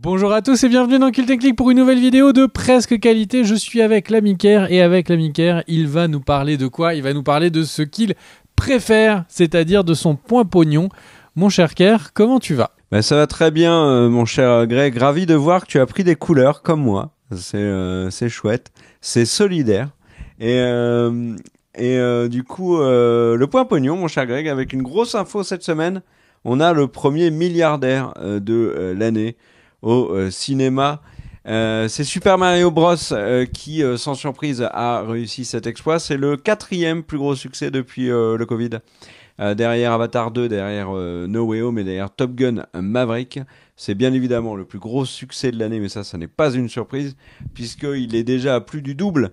Bonjour à tous et bienvenue dans Cult & Click pour une nouvelle vidéo de presque qualité. Je suis avec l'ami Ker et avec l'ami Ker, il va nous parler de quoi ? Il va nous parler de ce qu'il préfère, c'est-à-dire de son point pognon. Mon cher Ker, comment tu vas ? Ça va très bien, mon cher Greg. Ravi de voir que tu as pris des couleurs comme moi. C'est chouette, c'est solidaire. Du coup, le point pognon, mon cher Greg, avec une grosse info cette semaine. On a le premier milliardaire de l'année au cinéma. C'est Super Mario Bros qui, sans surprise, a réussi cet exploit. C'est le 4e plus gros succès depuis le Covid. Derrière Avatar 2, derrière No Way Home et derrière Top Gun Maverick. C'est bien évidemment le plus gros succès de l'année, mais ça n'est pas une surprise, puisqu'il est déjà à plus du double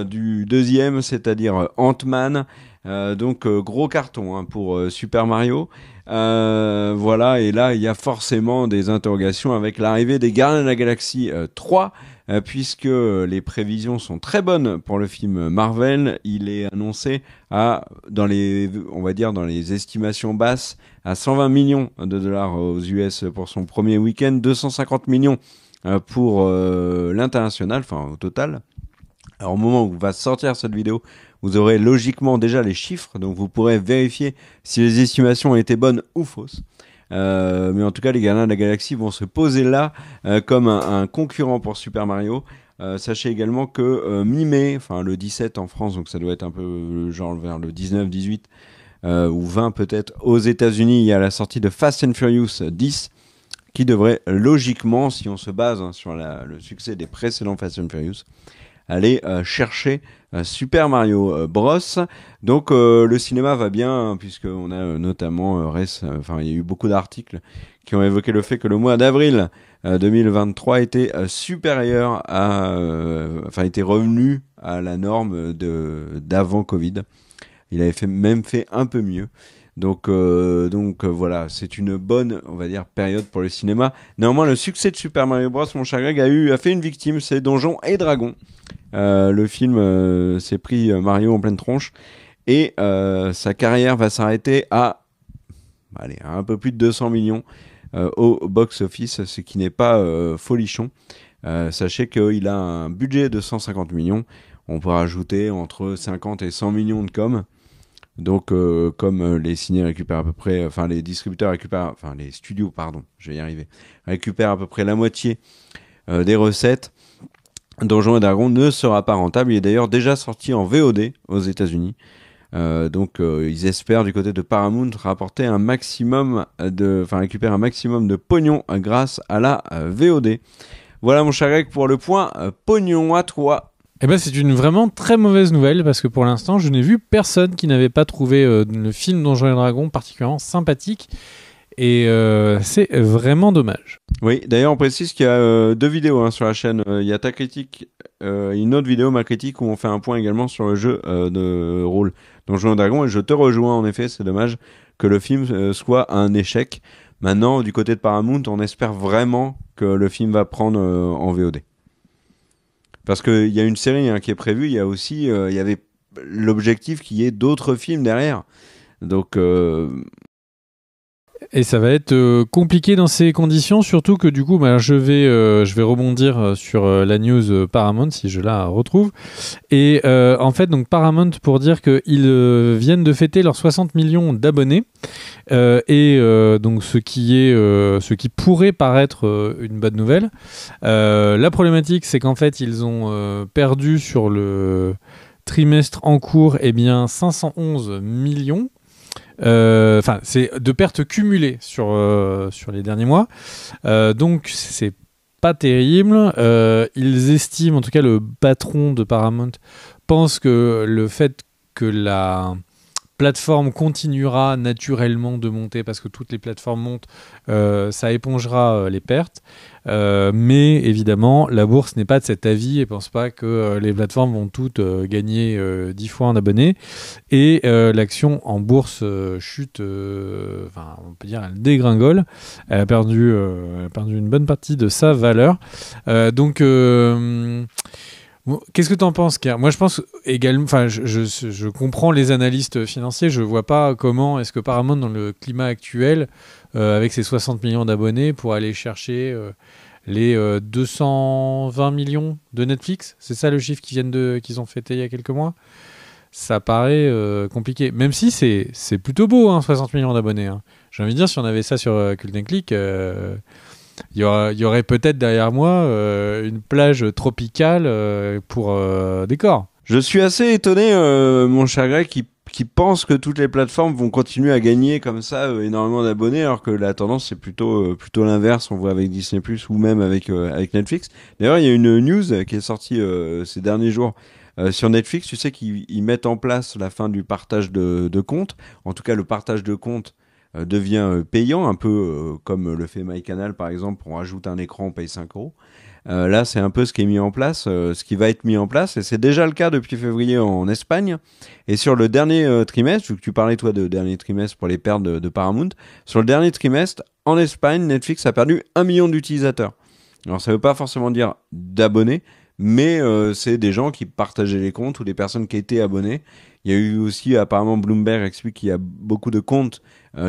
du deuxième, c'est-à-dire Ant-Man. Donc gros carton pour Super Mario. Voilà, et là il y a forcément des interrogations avec l'arrivée des Gardiens de la Galaxie 3, puisque les prévisions sont très bonnes pour le film Marvel. Il est annoncé dans les estimations basses, à 120 millions de dollars aux US pour son premier week-end, 250 millions pour l'international, enfin au total. Alors au moment où va sortir cette vidéo, vous aurez logiquement déjà les chiffres, donc vous pourrez vérifier si les estimations ont été bonnes ou fausses. Mais en tout cas, les Gardiens de la Galaxie vont se poser là comme un concurrent pour Super Mario. Sachez également que mi-mai, enfin le 17 en France, donc ça doit être un peu genre vers le 19, 18 ou 20 peut-être, aux États-Unis, il y a la sortie de Fast and Furious 10 qui devrait logiquement, si on se base sur le succès des précédents Fast and Furious, aller chercher Super Mario Bros. Donc le cinéma va bien, puisqu'on a notamment il y a eu beaucoup d'articles qui ont évoqué le fait que le mois d'avril 2023 était supérieur était revenu à la norme d'avant Covid. Il avait même fait un peu mieux. Donc voilà, c'est une bonne, on va dire, période pour le cinéma. Néanmoins, le succès de Super Mario Bros, mon cher Greg, a fait une victime, c'est Donjons et Dragons. Le film s'est pris Mario en pleine tronche et sa carrière va s'arrêter à un peu plus de 200 millions au box-office, ce qui n'est pas folichon. Sachez qu'il a un budget de 150 millions. On peut rajouter entre 50 et 100 millions de com'. Donc, comme les ciné récupèrent à peu près, les distributeurs récupèrent, les studios, récupèrent à peu près la moitié des recettes, Donjons et Dragons ne sera pas rentable. Il est d'ailleurs déjà sorti en VOD aux États-Unis. Donc, ils espèrent du côté de Paramount récupérer un maximum de pognon grâce à la VOD. Voilà, mon cher Greg, pour le point pognon. À toi. C'est une vraiment très mauvaise nouvelle parce que pour l'instant, je n'ai vu personne qui n'avait pas trouvé le film Donjons et Dragons particulièrement sympathique et c'est vraiment dommage. Oui, d'ailleurs, on précise qu'il y a 2 vidéos sur la chaîne. Il y a ta critique, une autre vidéo, ma critique, où on fait un point également sur le jeu de rôle Donjons et Dragons, et je te rejoins en effet, c'est dommage que le film soit un échec. Maintenant, du côté de Paramount, on espère vraiment que le film va prendre en VOD. Parce qu'il y a une série qui est prévue, il y a aussi, il y avait l'objectif qu'il y ait d'autres films derrière. Donc, Et ça va être compliqué dans ces conditions, surtout que du coup, je vais rebondir sur la news Paramount si je la retrouve. Et en fait, donc Paramount, pour dire qu'ils viennent de fêter leurs 60 millions d'abonnés, donc ce qui pourrait paraître une bonne nouvelle. La problématique, c'est qu'en fait, ils ont perdu sur le trimestre en cours 511 millions. C'est de pertes cumulées sur les derniers mois, donc c'est pas terrible. Ils estiment, en tout cas le patron de Paramount pense que le fait que la plateforme continuera naturellement de monter parce que toutes les plateformes montent, ça épongera les pertes, mais évidemment la bourse n'est pas de cet avis et pense pas que les plateformes vont toutes gagner 10 fois en abonnés, et l'action en bourse chute, on peut dire elle dégringole, elle a perdu une bonne partie de sa valeur, donc qu'est-ce que tu en penses, Ker ? Moi, je pense également. Je comprends les analystes financiers. Je vois pas comment est-ce que Paramount, dans le climat actuel, avec ses 60 millions d'abonnés, pour aller chercher les 220 millions de Netflix. C'est ça le chiffre qu'ils ont fêté il y a quelques mois. Ça paraît compliqué. Même si c'est plutôt beau, hein, 60 millions d'abonnés. Hein. J'ai envie de dire, si on avait ça sur Cult & Click, il y aurait peut-être derrière moi une plage tropicale pour décor. Je suis assez étonné, mon cher Greg, qui pense que toutes les plateformes vont continuer à gagner comme ça énormément d'abonnés, alors que la tendance c'est plutôt l'inverse. On voit avec Disney+ ou même avec Netflix. D'ailleurs, il y a une news qui est sortie ces derniers jours sur Netflix. Tu sais qu'ils mettent en place la fin du partage de comptes. En tout cas, le partage de comptes devient payant, un peu comme le fait MyCanal par exemple. On rajoute un écran, on paye 5 euros. Là, c'est un peu ce qui est mis en place, ce qui va être mis en place, et c'est déjà le cas depuis février en Espagne. Et sur le dernier trimestre, vu que tu parlais toi de dernier trimestre pour les pertes de Paramount, sur le dernier trimestre, en Espagne, Netflix a perdu 1 million d'utilisateurs. Alors ça veut pas forcément dire d'abonnés, mais c'est des gens qui partageaient les comptes ou des personnes qui étaient abonnées. Il y a eu aussi, apparemment, Bloomberg explique qu'il y a beaucoup de comptes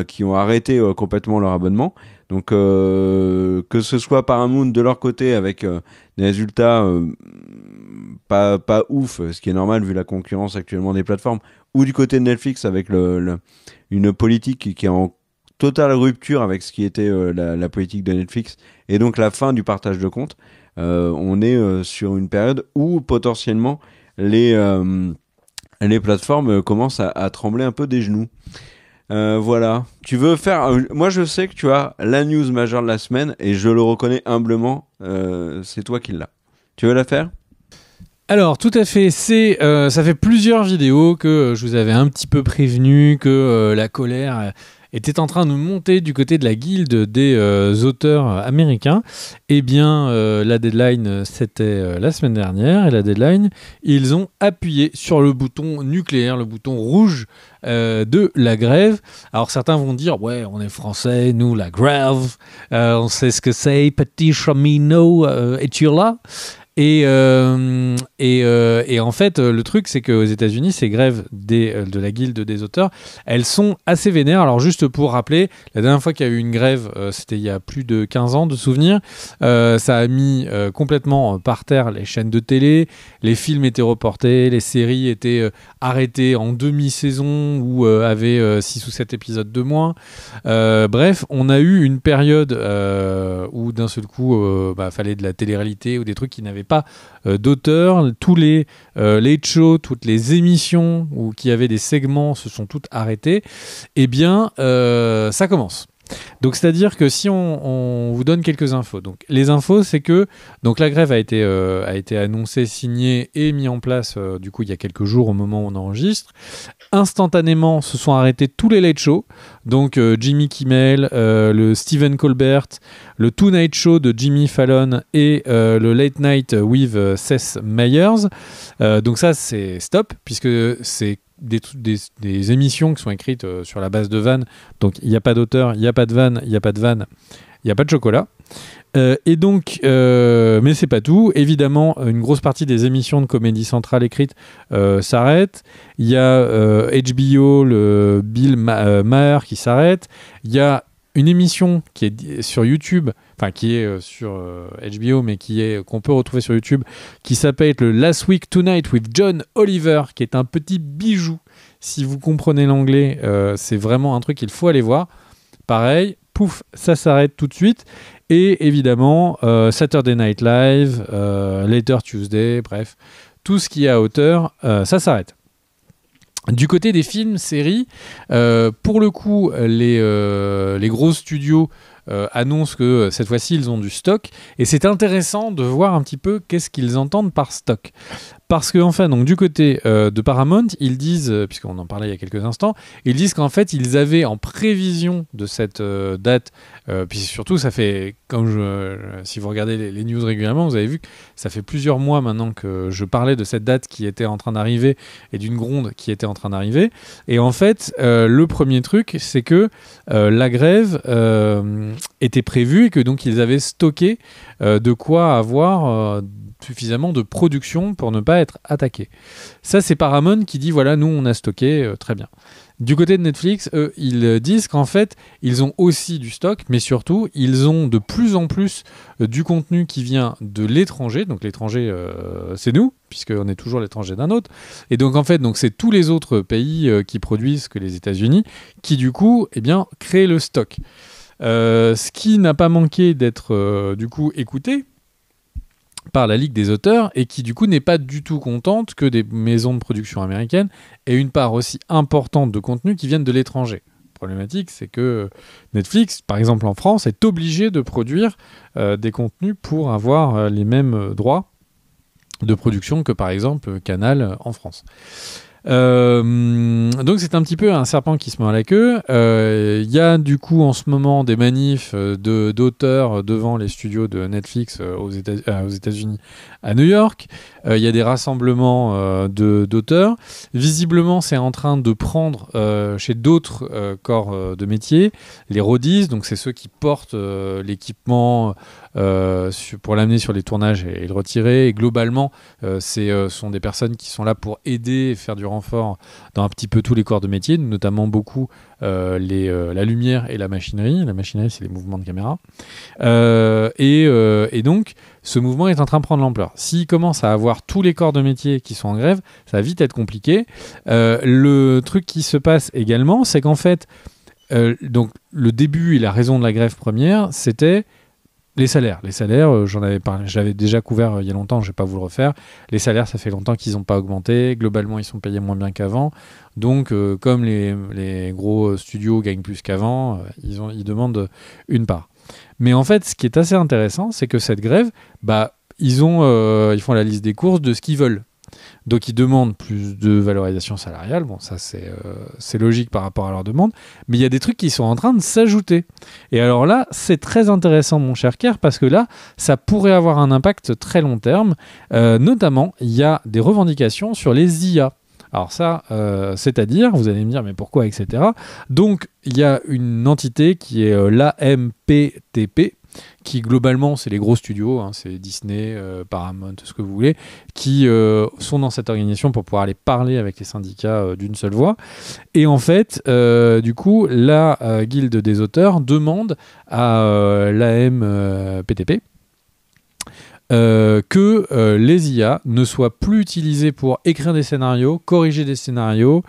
qui ont arrêté complètement leur abonnement. Donc que ce soit Paramount de leur côté avec des résultats pas ouf, ce qui est normal vu la concurrence actuellement des plateformes, ou du côté de Netflix avec une politique qui est en totale rupture avec ce qui était la politique de Netflix, et donc la fin du partage de comptes, on est sur une période où potentiellement les plateformes commencent à trembler un peu des genoux. Voilà. Tu veux faire... moi, je sais que tu as la news majeure de la semaine et je le reconnais humblement. C'est toi qui l'as. Tu veux la faire ? Alors, tout à fait. Ça fait plusieurs vidéos que je vous avais un petit peu prévenu que la colère était en train de monter du côté de la guilde des auteurs américains. Eh bien, la deadline, c'était la semaine dernière. Et la deadline, ils ont appuyé sur le bouton nucléaire, le bouton rouge de la grève. Alors, certains vont dire, ouais, on est français, nous, la grève, on sait ce que c'est, petit cheminot, es-tu là ? Et en fait, le truc, c'est qu'aux États-Unis, ces grèves de la guilde des auteurs, elles sont assez vénères. Alors, juste pour rappeler, la dernière fois qu'il y a eu une grève, c'était il y a plus de 15 ans de souvenirs. Ça a mis complètement par terre les chaînes de télé, les films étaient reportés, les séries étaient arrêtées en demi-saison ou avaient 6 ou 7 épisodes de moins. Bref, on a eu une période où d'un seul coup, fallait de la télé-réalité ou des trucs qui n'avaient pas d'auteurs. Tous les late shows, toutes les émissions qui avaient des segments se sont toutes arrêtées. Eh bien, ça commence. Donc, c'est-à-dire que si on vous donne quelques infos. Donc, les infos, c'est que donc, la grève a été annoncée, signée et mise en place du coup il y a quelques jours au moment où on enregistre. Instantanément, se sont arrêtés tous les late shows. Donc, Jimmy Kimmel, le Stephen Colbert, le Tonight Show de Jimmy Fallon et le Late Night with Seth Meyers. Donc ça, c'est stop, puisque c'est des émissions qui sont écrites sur la base de vannes. Donc, il n'y a pas d'auteur, il n'y a pas de vannes, il n'y a pas de vannes, il n'y a pas de chocolat. Et donc, mais c'est pas tout. Évidemment, une grosse partie des émissions de Comédie Centrale écrites s'arrêtent. Il y a HBO, le Bill Maher qui s'arrête. Il y a une émission qui est sur YouTube, enfin qui est sur HBO, mais qu'on peut retrouver sur YouTube, qui s'appelle le Last Week Tonight with John Oliver, qui est un petit bijou. Si vous comprenez l'anglais, c'est vraiment un truc qu'il faut aller voir. Pareil, pouf, ça s'arrête tout de suite. Et évidemment, Saturday Night Live, Later Tuesday, bref, tout ce qui est à hauteur, ça s'arrête. Du côté des films, séries, pour le coup, les gros studios annoncent que cette fois-ci, ils ont du stock. Et c'est intéressant de voir un petit peu qu'est-ce qu'ils entendent par stock. Parce que, enfin, donc, du côté de Paramount, ils disent, puisqu'on en parlait il y a quelques instants, ils disent qu'en fait, ils avaient en prévision de cette date, puis surtout, ça fait, si vous regardez les news régulièrement, vous avez vu que ça fait plusieurs mois maintenant que je parlais de cette date qui était en train d'arriver et d'une gronde qui était en train d'arriver. Et en fait, le premier truc, c'est que la grève était prévue et que donc ils avaient stocké de quoi avoir suffisamment de production pour ne pas être attaqué. Ça, c'est Paramount qui dit, voilà, nous, on a stocké, très bien. Du côté de Netflix, eux, ils disent qu'en fait, ils ont aussi du stock, mais surtout, ils ont de plus en plus du contenu qui vient de l'étranger. Donc l'étranger, c'est nous, puisqu'on est toujours l'étranger d'un autre. Et donc en fait, donc, c'est tous les autres pays qui produisent que les États-Unis qui, du coup, eh bien, créent le stock. Ce qui n'a pas manqué d'être, du coup, écouté par la Ligue des auteurs et qui du coup n'est pas du tout contente que des maisons de production américaines aient une part aussi importante de contenu qui viennent de l'étranger. La problématique, c'est que Netflix, par exemple en France, est obligé de produire des contenus pour avoir les mêmes droits de production que par exemple Canal en France. Donc c'est un petit peu un serpent qui se mord la queue. Il y a du coup en ce moment des manifs d'auteurs devant les studios de Netflix aux États-Unis à New York. Il y a des rassemblements d'auteurs. Visiblement c'est en train de prendre chez d'autres corps de métier. Les roadies, donc c'est ceux qui portent l'équipement pour l'amener sur les tournages et le retirer. Et globalement, ce sont des personnes qui sont là pour aider et faire du renfort dans un petit peu tous les corps de métier, notamment beaucoup la lumière et la machinerie. La machinerie, c'est les mouvements de caméra. Et donc, ce mouvement est en train de prendre l'ampleur. S'il commence à avoir tous les corps de métier qui sont en grève, ça va vite être compliqué. Le truc qui se passe également, c'est qu'en fait, donc, le début et la raison de la grève première, c'était les salaires. Les salaires, j'en avais parlé, j'avais déjà couvert il y a longtemps, je ne vais pas vous le refaire. Les salaires, ça fait longtemps qu'ils n'ont pas augmenté. Globalement, ils sont payés moins bien qu'avant. Donc, comme les gros studios gagnent plus qu'avant, ils demandent une part. Mais en fait, ce qui est assez intéressant, c'est que cette grève, ils font la liste des courses de ce qu'ils veulent. Donc ils demandent plus de valorisation salariale, bon ça c'est logique par rapport à leur demande, mais il y a des trucs qui sont en train de s'ajouter. Et alors là, c'est très intéressant mon cher Kerr, parce que là, ça pourrait avoir un impact très long terme, notamment il y a des revendications sur les IA. Alors ça, c'est-à-dire, vous allez me dire mais pourquoi, etc. Donc il y a une entité qui est l'AMPTP, qui globalement c'est les gros studios, c'est Disney, Paramount, ce que vous voulez, qui sont dans cette organisation pour pouvoir aller parler avec les syndicats d'une seule voix. Et en fait, du coup, la guilde des auteurs demande à l'AMPTP que les IA ne soient plus utilisées pour écrire des scénarios, corriger des scénarios.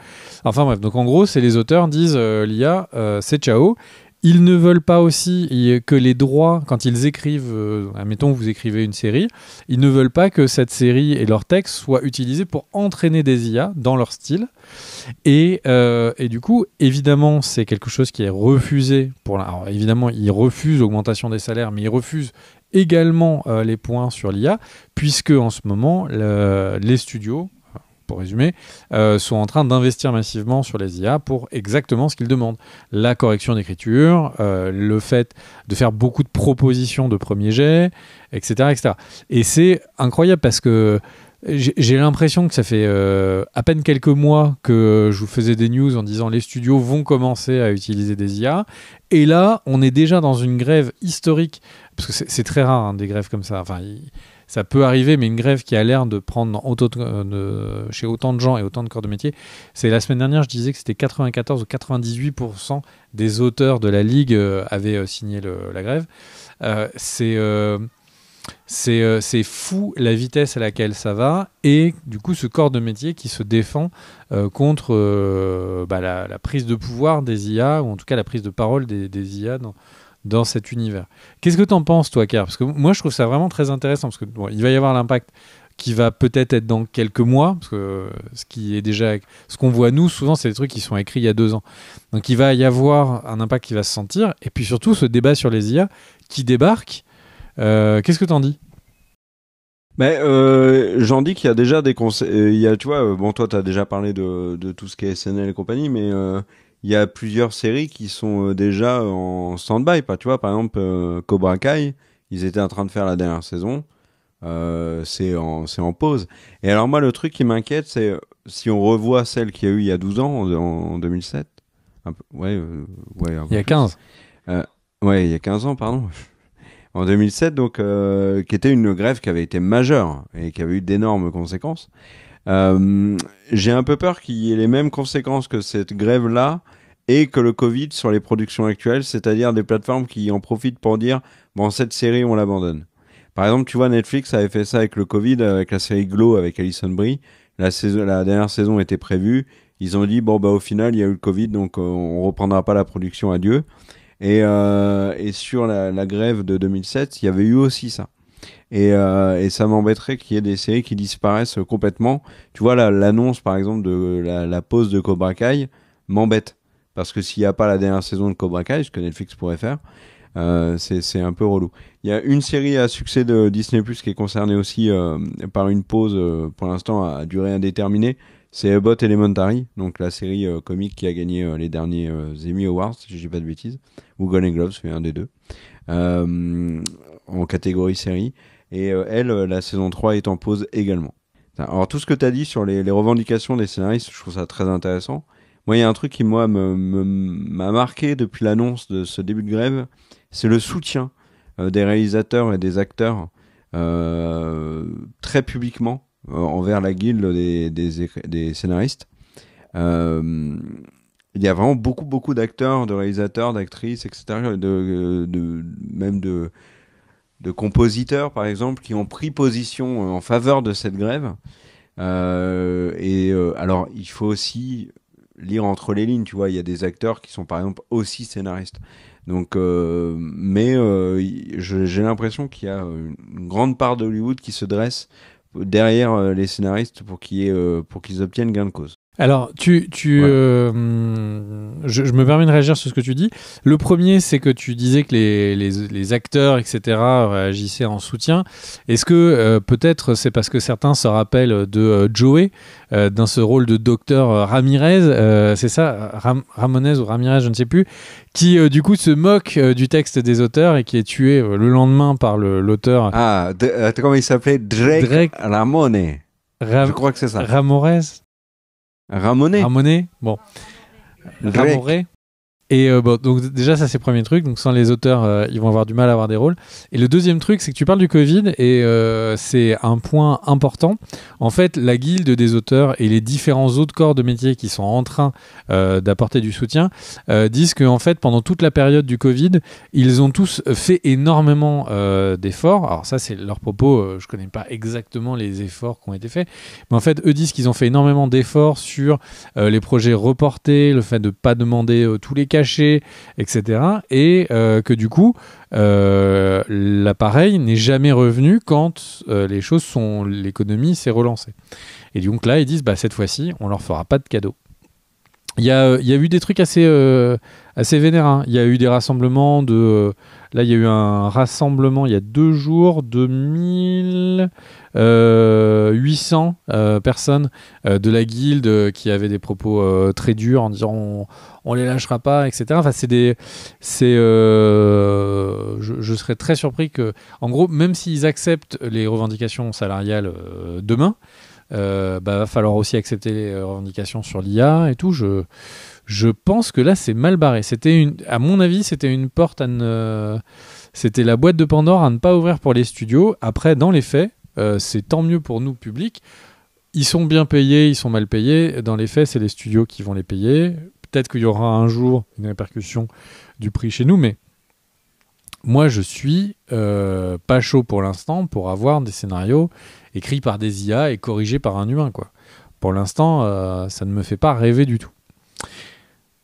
Enfin bref, donc en gros, c'est les auteurs disent l'IA, c'est ciao. Ils ne veulent pas aussi que les droits, quand ils écrivent, admettons vous écrivez une série, ils ne veulent pas que cette série et leur texte soient utilisés pour entraîner des IA dans leur style. Et du coup, évidemment, c'est quelque chose qui est refusé. Alors évidemment, ils refusent l'augmentation des salaires, mais ils refusent également les points sur l'IA, puisque en ce moment, les studios, pour résumer, sont en train d'investir massivement sur les IA pour exactement ce qu'ils demandent. La correction d'écriture, le fait de faire beaucoup de propositions de premier jet, etc., etc. Et c'est incroyable parce que j'ai l'impression que ça fait à peine quelques mois que je vous faisais des news en disant les studios vont commencer à utiliser des IA. Et là, on est déjà dans une grève historique, parce que c'est très rare des grèves comme ça. Enfin, ça peut arriver, mais une grève qui a l'air de prendre chez autant de gens et autant de corps de métier. C'est la semaine dernière, je disais que c'était 94 ou 98% des auteurs de la Ligue avaient signé la grève. C'est fou la vitesse à laquelle ça va, et du coup ce corps de métier qui se défend contre la prise de pouvoir des IA, ou en tout cas la prise de parole des IA dans cet univers. Qu'est-ce que tu en penses, toi, Kerr? Parce que moi, je trouve ça vraiment très intéressant, parce que il va y avoir l'impact qui va peut-être être dans quelques mois, parce que ce qu'on voit nous, souvent, c'est des trucs qui sont écrits il y a 2 ans. Donc, il va y avoir un impact qui va se sentir, et puis surtout, ce débat sur les IA qui débarque. Qu'est-ce que t'en dis? J'en dis qu'il y a déjà des conseils. Tu vois, toi, t'as déjà parlé de tout ce qui est SNL et compagnie, mais il y a plusieurs séries qui sont déjà en stand-by. Tu vois, par exemple, Cobra Kai, ils étaient en train de faire la dernière saison. C'est en pause. Et alors moi, le truc qui m'inquiète, c'est si on revoit celle qu'il y a eu il y a 12 ans, en 2007. Il y a 15. Il y a 15 ans, pardon. En 2007, donc, qui était une grève qui avait été majeure et qui avait eu d'énormes conséquences. J'ai un peu peur qu'il y ait les mêmes conséquences que cette grève-là et que le Covid sur les productions actuelles, c'est-à-dire des plateformes qui en profitent pour dire bon, cette série, on l'abandonne. Par exemple, tu vois, Netflix avait fait ça avec le Covid, avec la série Glow, avec Alison Brie. La dernière saison était prévue. Ils ont dit, bon, bah, au final, il y a eu le Covid, donc on reprendra pas la production, adieu. Et sur la grève de 2007, il y avait eu aussi ça. Et ça m'embêterait qu'il y ait des séries qui disparaissent complètement. Tu vois, l'annonce, par exemple, de la pause de Cobra Kai m'embête. Parce que s'il n'y a pas la dernière saison de Cobra Kai, ce que Netflix pourrait faire, c'est un peu relou. Il y a une série à succès de Disney+, qui est concernée aussi par une pause, pour l'instant, à durée indéterminée. C'est Abbott Elementary, donc la série comique qui a gagné les derniers Emmy Awards, si je dis pas de bêtises, ou Golden Globes, c'est un des deux, en catégorie série. Et elle, la saison 3 est en pause également. Alors tout ce que tu as dit sur les revendications des scénaristes, je trouve ça très intéressant. Moi, il y a un truc qui, moi, m'a marqué depuis l'annonce de ce début de grève, c'est le soutien des réalisateurs et des acteurs très publiquement envers la guilde des scénaristes. Il y a vraiment beaucoup d'acteurs, de réalisateurs, d'actrices, etc., même de compositeurs, par exemple, qui ont pris position en faveur de cette grève. Alors, il faut aussi lire entre les lignes, tu vois, il y a des acteurs qui sont, par exemple, aussi scénaristes. Donc, j'ai l'impression qu'il y a une grande part d'Hollywood qui se dresse derrière les scénaristes pour qu'ils obtiennent gain de cause. Alors, Ouais. je me permets de réagir sur ce que tu dis. Le premier, c'est que tu disais que les acteurs, etc., réagissaient en soutien. Est-ce que peut-être c'est parce que certains se rappellent de Joey, dans ce rôle de docteur Ramirez, c'est ça, Ramonez ou Ramirez, je ne sais plus, qui du coup se moque du texte des auteurs et qui est tué le lendemain par l'auteur. Ah, comment il s'appelait? Drake Ramone. Je crois que c'est ça. Ramorez. Ramonet, bon. Ramoré. Et bon, donc déjà ça c'est le premier truc, donc sans les auteurs ils vont avoir du mal à avoir des rôles. Et le deuxième truc c'est que tu parles du Covid et c'est un point important. En fait la guilde des auteurs et les différents autres corps de métier qui sont en train d'apporter du soutien disent qu'en fait pendant toute la période du Covid ils ont tous fait énormément d'efforts. Alors ça c'est leur propos, je connais pas exactement les efforts qui ont été faits, mais en fait eux disent qu'ils ont fait énormément d'efforts sur les projets reportés, le fait de pas demander tous les cachets, etc. Et que du coup, l'appareil n'est jamais revenu quand l'économie s'est relancée. Et donc là, ils disent, bah, cette fois-ci, on leur fera pas de cadeaux. Il y a eu des trucs assez vénères. Hein. Il y a eu des rassemblements là, il y a eu un rassemblement il y a 2 jours de 1800 personnes de la guilde qui avaient des propos très durs en disant on les lâchera pas, etc. Enfin, je serais très surpris que, en gros, même s'ils acceptent les revendications salariales demain, va falloir aussi accepter les revendications sur l'IA et tout. Je pense que là c'est mal barré. À mon avis, c'était une porte c'était la boîte de Pandore à ne pas ouvrir pour les studios. Après, dans les faits, c'est tant mieux pour nous, public. Ils sont bien payés, ils sont mal payés. Dans les faits, c'est les studios qui vont les payer. Peut-être qu'il y aura un jour une répercussion du prix chez nous, mais moi je suis pas chaud pour l'instant pour avoir des scénarios écrits par des IA et corrigés par un humain, quoi. Pour l'instant, ça ne me fait pas rêver du tout.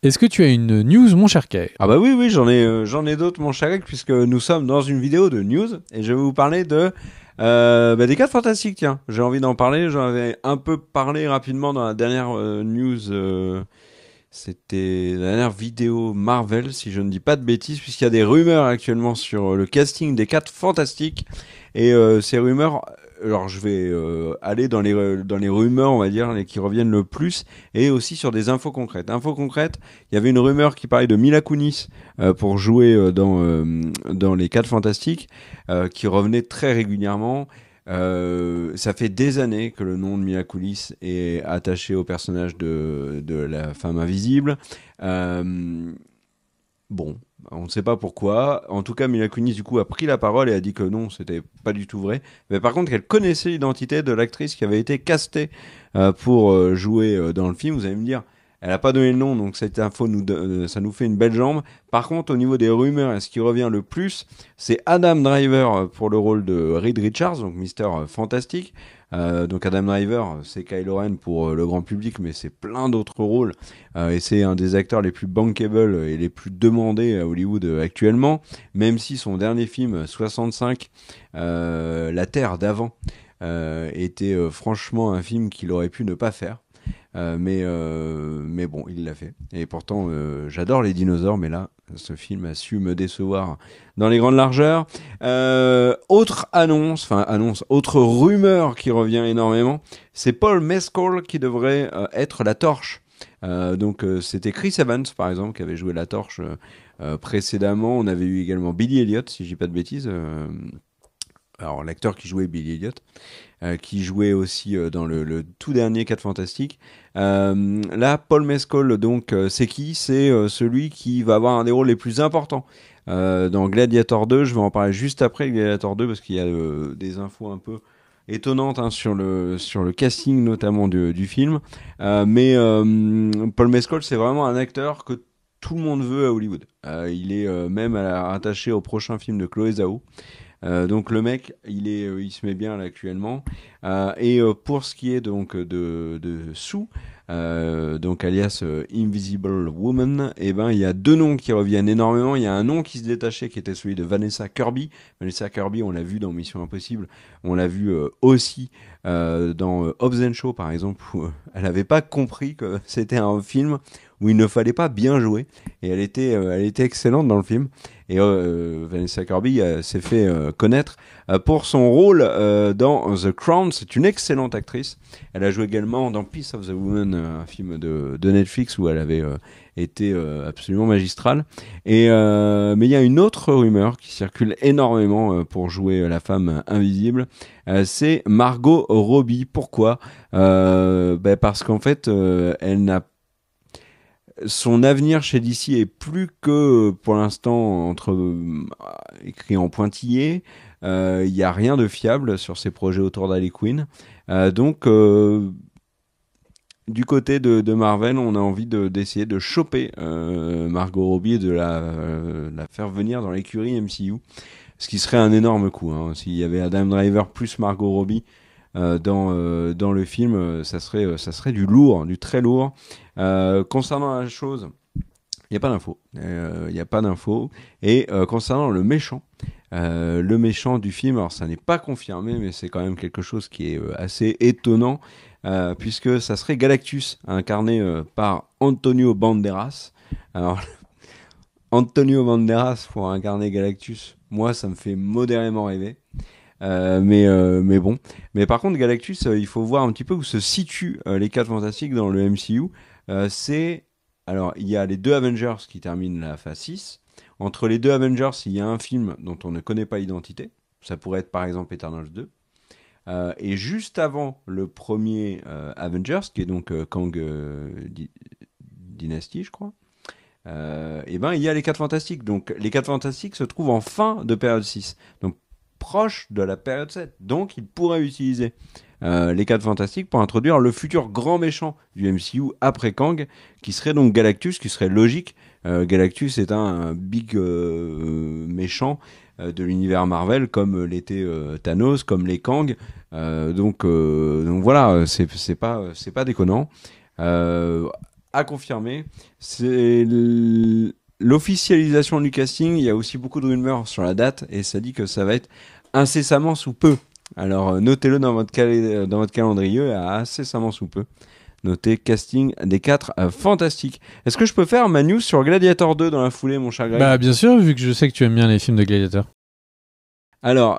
Est-ce que tu as une news, mon cher Kay? Ah bah oui, j'en ai d'autres, mon cher Greg, puisque nous sommes dans une vidéo de news et je vais vous parler des 4 Fantastiques. Tiens, j'ai envie d'en parler. J'en avais un peu parlé rapidement dans la dernière news. C'était la dernière vidéo Marvel, si je ne dis pas de bêtises, puisqu'il y a des rumeurs actuellement sur le casting des 4 Fantastiques. Et ces rumeurs, alors je vais aller dans les rumeurs, on va dire, les qui reviennent le plus, et aussi sur des infos concrètes. Infos concrètes, il y avait une rumeur qui parlait de Mila Kunis pour jouer dans les 4 Fantastiques, qui revenait très régulièrement. Ça fait des années que le nom de Mila Kunis est attaché au personnage de la femme invisible. Bon, On ne sait pas pourquoi. En tout cas, Mila Kunis, du coup, a pris la parole et a dit que non, c'était pas du tout vrai. Mais par contre, qu'elle connaissait l'identité de l'actrice qui avait été castée pour jouer dans le film. Vous allez me dire, elle a pas donné le nom, donc cette info ça nous fait une belle jambe. Par contre, au niveau des rumeurs, et ce qui revient le plus, c'est Adam Driver pour le rôle de Reed Richards, donc Mister Fantastique. Donc Adam Driver, c'est Kylo Ren pour le grand public, mais c'est plein d'autres rôles. Et c'est un des acteurs les plus bankable et les plus demandés à Hollywood actuellement. Même si son dernier film, 65, La Terre d'avant, était franchement un film qu'il aurait pu ne pas faire. Mais bon, il l'a fait. Et pourtant, j'adore les dinosaures, mais là, ce film a su me décevoir dans les grandes largeurs. Autre rumeur qui revient énormément, c'est Paul Mescal qui devrait être la Torche. C'était Chris Evans, par exemple, qui avait joué la Torche précédemment. On avait eu également Billy Elliot, si je dis pas de bêtises. Alors, l'acteur qui jouait Billy Elliot. Qui jouait aussi dans le tout dernier 4 Fantastiques. Là, Paul Mescal, donc, c'est qui? C'est celui qui va avoir un des rôles les plus importants dans Gladiator 2. Je vais en parler juste après Gladiator 2 parce qu'il y a des infos un peu étonnantes sur le casting notamment du film. Paul Mescal, c'est vraiment un acteur que tout le monde veut à Hollywood. Il est même attaché au prochain film de Chloé Zhao. Donc le mec, il se met bien là actuellement. Pour ce qui est donc de Sue, donc alias Invisible Woman, et ben il y a deux noms qui reviennent énormément. Il y a un nom qui se détachait, qui était celui de Vanessa Kirby. Vanessa Kirby, on l'a vu dans Mission Impossible, on l'a vu aussi dans Hobbs and Shaw par exemple, où elle n'avait pas compris que c'était un film où il ne fallait pas bien jouer, et elle était excellente dans le film. Et Vanessa Kirby s'est fait connaître pour son rôle dans The Crown. C'est une excellente actrice. Elle a joué également dans Piece of the Woman, un film de Netflix où elle avait été absolument magistrale. Mais il y a une autre rumeur qui circule énormément pour jouer la femme invisible. C'est Margot Robbie. Pourquoi? Parce qu'en fait, elle n'a son avenir chez DC est plus que, pour l'instant, écrit en pointillé. Il n'y a rien de fiable sur ses projets autour d'Harley Quinn. Du côté de Marvel, on a envie d'essayer de choper Margot Robbie et de la faire venir dans l'écurie MCU. Ce qui serait un énorme coup. Hein. S'il y avait Adam Driver plus Margot Robbie dans le film, ça serait du lourd, du très lourd. Concernant la chose, il n'y a pas d'info. Et concernant le méchant du film, alors ça n'est pas confirmé, mais c'est quand même quelque chose qui est assez étonnant, puisque ça serait Galactus, incarné par Antonio Banderas. Alors, Antonio Banderas pour incarner Galactus, moi ça me fait modérément rêver. Mais bon. Mais par contre, Galactus, il faut voir un petit peu où se situent les 4 Fantastiques dans le MCU. Alors, il y a les deux Avengers qui terminent la phase 6. Entre les deux Avengers, il y a un film dont on ne connaît pas l'identité. Ça pourrait être par exemple Eternals 2. Et juste avant le premier Avengers, qui est donc Kang Dynasty, je crois, et ben il y a les 4 Fantastiques. Donc les 4 Fantastiques se trouvent en fin de période 6. Donc proche de la période 7. Donc il pourrait utiliser les 4 Fantastiques pour introduire le futur grand méchant du MCU après Kang, qui serait donc Galactus, qui serait logique. Galactus est un big méchant de l'univers Marvel, comme l'était Thanos, comme les Kang. Donc voilà, c'est pas déconnant. À confirmer, c'est l'officialisation du casting. Il y a aussi beaucoup de rumeurs sur la date, et ça dit que ça va être incessamment sous peu. Alors notez-le dans votre calendrier, incessamment sous peu. Notez casting des 4 Fantastiques. Est-ce que je peux faire ma news sur Gladiator 2 dans la foulée, mon cher Greg? Bah bien sûr, vu que je sais que tu aimes bien les films de Gladiator. Alors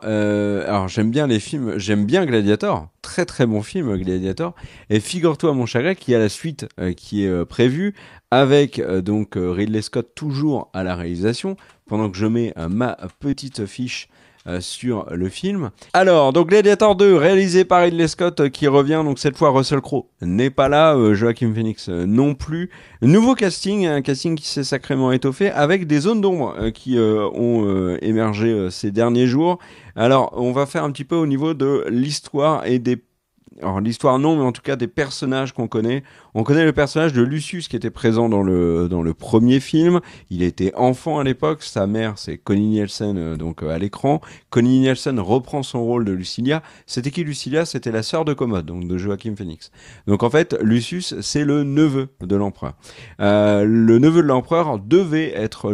j'aime bien les films, j'aime bien Gladiator, très très bon film Gladiator. Et figure-toi, mon cher Greg, qu'il y a la suite qui est prévue avec Ridley Scott toujours à la réalisation. Pendant que je mets ma petite fiche sur le film. Alors, donc Gladiator 2, réalisé par Ridley Scott, qui revient, donc cette fois Russell Crowe n'est pas là, Joaquin Phoenix non plus. Nouveau casting, un casting qui s'est sacrément étoffé, avec des zones d'ombre qui ont émergé ces derniers jours. Alors, on va faire un petit peu au niveau de l'histoire et des... Alors, l'histoire non, mais en tout cas des personnages qu'on connaît. On connaît le personnage de Lucius qui était présent dans le premier film. Il était enfant à l'époque. Sa mère, c'est Connie Nielsen, donc à l'écran. Connie Nielsen reprend son rôle de Lucilia. C'était qui Lucilia? C'était la sœur de Commode, donc de Joaquin Phoenix. Donc en fait, Lucius, c'est le neveu de l'empereur. Le neveu de l'empereur devait être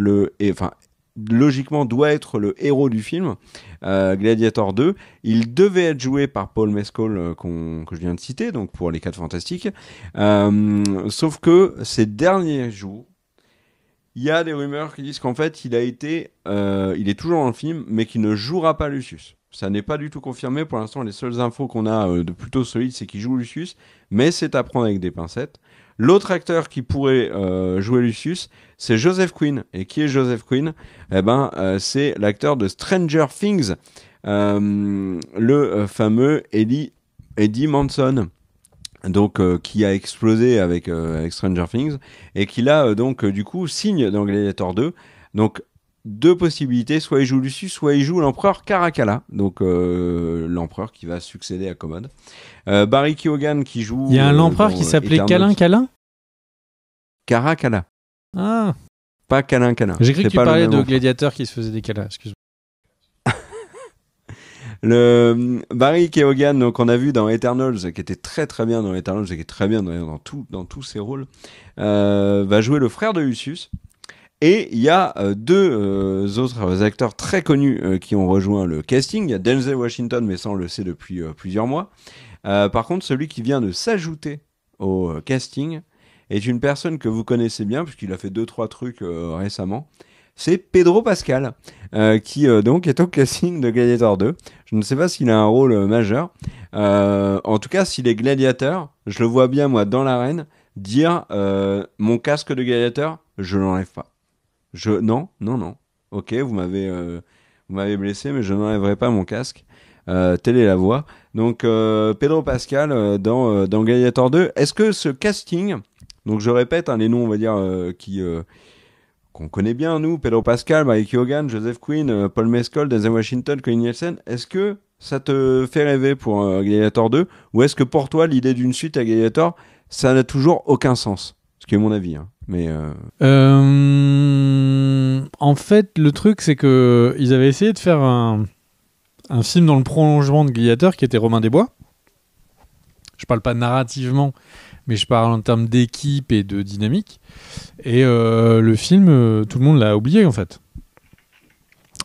logiquement doit être le héros du film, Gladiator 2. Il devait être joué par Paul Mescal que je viens de citer, donc pour les 4 Fantastiques. Sauf que ces derniers jours, il y a des rumeurs qui disent qu'en fait il est toujours dans le film, mais qu'il ne jouera pas Lucius. Ça n'est pas du tout confirmé pour l'instant. Les seules infos qu'on a de plutôt solides, c'est qu'il joue Lucius, mais c'est à prendre avec des pincettes. L'autre acteur qui pourrait jouer Lucius, c'est Joseph Quinn. Et qui est Joseph Quinn? C'est l'acteur de Stranger Things, le fameux Eddie Manson, donc qui a explosé avec Stranger Things et qui là du coup signe dans Gladiator 2. Donc 2 possibilités, soit il joue Lucius, soit il joue l'empereur Caracalla, donc l'empereur qui va succéder à Commode. Barry Keoghan qui joue... Il y a l'empereur qui s'appelait Calin Caracalla. Ah. Pas Calin. J'ai cru que tu parlais de gladiateurs qui se faisaient des câlins, excuse-moi. Le Barry Keoghan, donc on a vu dans Eternals, qui était très très bien dans Eternals et qui est très bien dans tous ses rôles, va jouer le frère de Lucius. Et il y a 2 autres acteurs très connus qui ont rejoint le casting. Il y a Denzel Washington, mais ça on le sait depuis plusieurs mois. Par contre, celui qui vient de s'ajouter au casting est une personne que vous connaissez bien, puisqu'il a fait 2-3 trucs récemment. C'est Pedro Pascal, qui donc est au casting de Gladiator 2. Je ne sais pas s'il a un rôle majeur. En tout cas, s'il est gladiateur, je le vois bien, moi, dans l'arène, dire mon casque de gladiateur, je l'enlève pas. Non. Ok, vous m'avez blessé, mais je n'enlèverai pas mon casque. Telle est la voix. Donc, Pedro Pascal dans Gladiator 2. Est-ce que ce casting, donc je répète les noms, on va dire, qu'on connaît bien, nous, Pedro Pascal, Barry Keoghan, Joseph Quinn, Paul Mescal, Denzel Washington, Connie Nielsen, est-ce que ça te fait rêver pour Gladiator 2, ou est-ce que pour toi, l'idée d'une suite à Gladiator, ça n'a toujours aucun sens? Ce qui est mon avis, hein. Mais en fait, le truc, c'est que ils avaient essayé de faire un film dans le prolongement de Gladiator qui était Robin des Bois. Je parle pas narrativement, mais je parle en termes d'équipe et de dynamique. Et le film, tout le monde l'a oublié, en fait.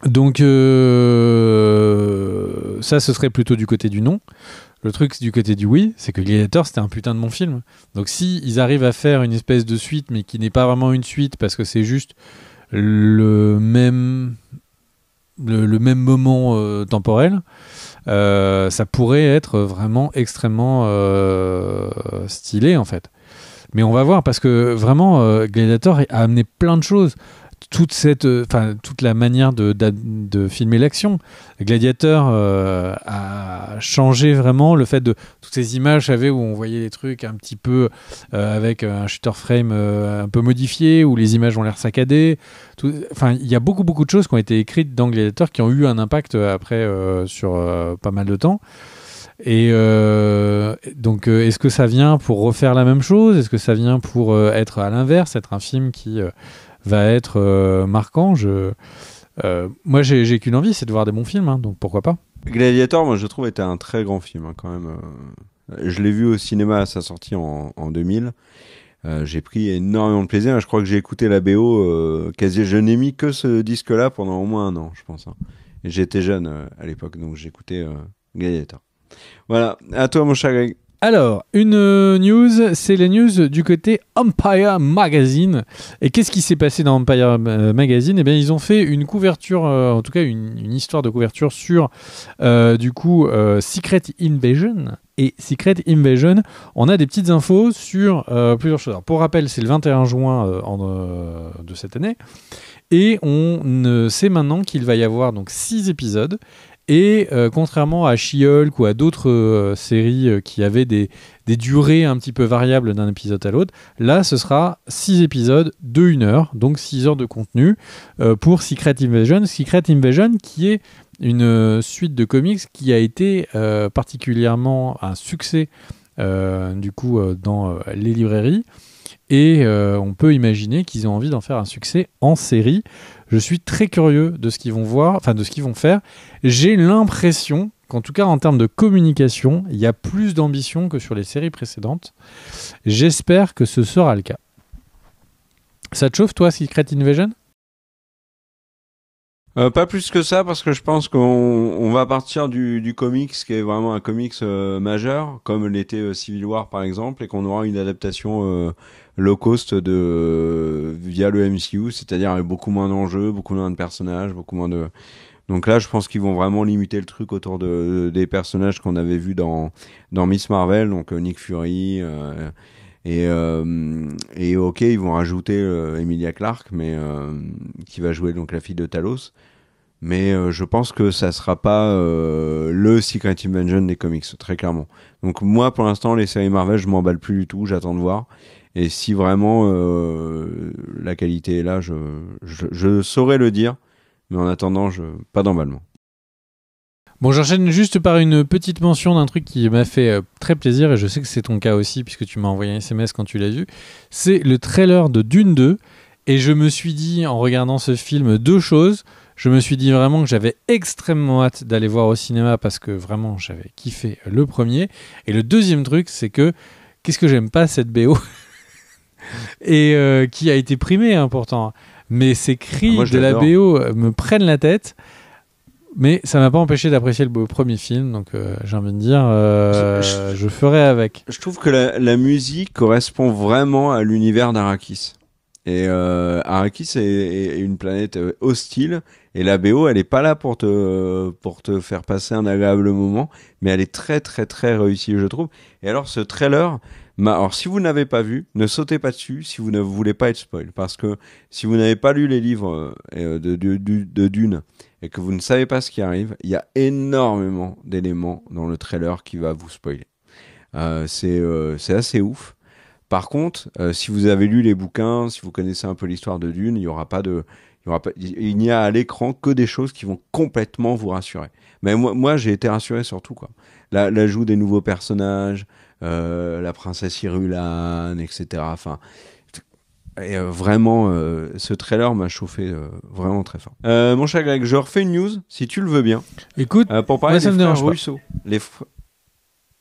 Donc, ça, ce serait plutôt du côté du non. Le truc du côté du oui, c'est que Gladiator, c'était un putain de bon film. Donc, si ils arrivent à faire une espèce de suite, mais qui n'est pas vraiment une suite, parce que c'est juste le même moment temporel, ça pourrait être vraiment extrêmement stylé, en fait. Mais on va voir, parce que vraiment, Gladiator a amené plein de choses. Toute la manière de filmer l'action. Gladiator a changé vraiment le fait de toutes ces images, vous savez, où on voyait les trucs un petit peu avec un shutter frame un peu modifié, où les images ont l'air saccadées. Enfin, il y a beaucoup de choses qui ont été écrites dans Gladiator qui ont eu un impact après sur pas mal de temps. Et donc, est-ce que ça vient pour refaire la même chose? Est-ce que ça vient pour être à l'inverse, être un film qui va être marquant? Moi, j'ai qu'une envie, c'est de voir des bons films, hein, donc pourquoi pas. Gladiator, moi, je trouve, était un très grand film, hein, quand même. Je l'ai vu au cinéma à sa sortie en 2000. J'ai pris énormément de plaisir. Je crois que j'ai écouté la BO quasi. Je n'ai mis que ce disque-là pendant au moins un an, je pense. Hein. Et j'étais jeune à l'époque, donc j'écoutais Gladiator. Voilà, à toi, mon cher Greg. Alors, une news, c'est les news du côté Empire Magazine. Et qu'est-ce qui s'est passé dans Empire Magazine? Eh bien, ils ont fait une couverture, en tout cas une histoire de couverture sur, Secret Invasion. Et Secret Invasion, on a des petites infos sur plusieurs choses. Alors, pour rappel, c'est le 21 juin de cette année. Et on sait maintenant qu'il va y avoir donc 6 épisodes. Et contrairement à She-Hulk ou à d'autres séries qui avaient des durées un petit peu variables d'un épisode à l'autre, là ce sera 6 épisodes de 1 heure, donc 6 heures de contenu pour Secret Invasion. Secret Invasion qui est une suite de comics qui a été particulièrement un succès du coup dans les librairies. Et on peut imaginer qu'ils ont envie d'en faire un succès en série. Je suis très curieux de ce qu'ils vont voir, enfin de ce qu'ils vont faire. J'ai l'impression qu'en tout cas en termes de communication, il y a plus d'ambition que sur les séries précédentes. J'espère que ce sera le cas. Ça te chauffe toi, Secret Invasion ? Pas plus que ça, parce que je pense qu'on va partir du comics, qui est vraiment un comics majeur, comme l'était Civil War par exemple, et qu'on aura une adaptation low cost via le MCU, c'est-à-dire avec beaucoup moins d'enjeux, beaucoup moins de personnages, beaucoup moins de... Donc là, je pense qu'ils vont vraiment limiter le truc autour des personnages qu'on avait vus dans Miss Marvel, donc Nick Fury... Et ok, ils vont rajouter Emilia Clarke, mais qui va jouer donc la fille de Talos. Mais je pense que ça sera pas le Secret Invasion des comics, très clairement. Donc moi, pour l'instant, les séries Marvel, je m'emballe plus du tout. J'attends de voir. Et si vraiment la qualité est là, je saurais le dire. Mais en attendant, pas d'emballement. Bon, j'enchaîne juste par une petite mention d'un truc qui m'a fait très plaisir, et je sais que c'est ton cas aussi, puisque tu m'as envoyé un SMS quand tu l'as vu. C'est le trailer de Dune 2, et je me suis dit, en regardant ce film, 2 choses. Je me suis dit vraiment que j'avais extrêmement hâte d'aller voir au cinéma, parce que vraiment, j'avais kiffé le premier. Et le deuxième truc, c'est que, qu'est-ce que j'aime pas cette BO et qui a été primée, hein, pourtant. Mais ces cris de la BO me prennent la tête. Mais ça m'a pas empêché d'apprécier le premier film, donc j'ai envie de dire, je ferai avec. Je trouve que la musique correspond vraiment à l'univers d'Arrakis. Et Arrakis est une planète hostile, et la BO, elle est pas là pour te faire passer un agréable moment, mais elle est très très très réussie, je trouve. Et alors ce trailer, alors si vous n'avez pas vu, ne sautez pas dessus si vous ne voulez pas être spoil, parce que si vous n'avez pas lu les livres de Dune, et que vous ne savez pas ce qui arrive, il y a énormément d'éléments dans le trailer qui va vous spoiler. C'est assez ouf. Par contre, si vous avez lu les bouquins, si vous connaissez un peu l'histoire de Dune, il n'y a à l'écran que des choses qui vont complètement vous rassurer. Mais moi j'ai été rassuré surtout, quoi. L'ajout des nouveaux personnages, la princesse Irulan, etc. Enfin, et vraiment, ce trailer m'a chauffé vraiment très fort. Mon cher Greg, je refais une news, si tu le veux bien. Écoute, pour parler moi, des frères Russo.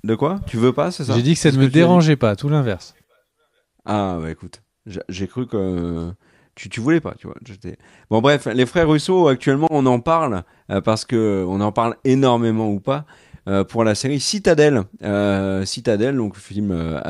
De quoi ? Tu veux pas, c'est ça ? J'ai dit que ça ne me dérangeait pas, tout l'inverse. Ah, bah écoute, j'ai cru que tu voulais pas, tu vois. Bon, bref, les frères Russo, actuellement, on en parle, parce que on en parle énormément ou pas, pour la série Citadel. Citadel, donc film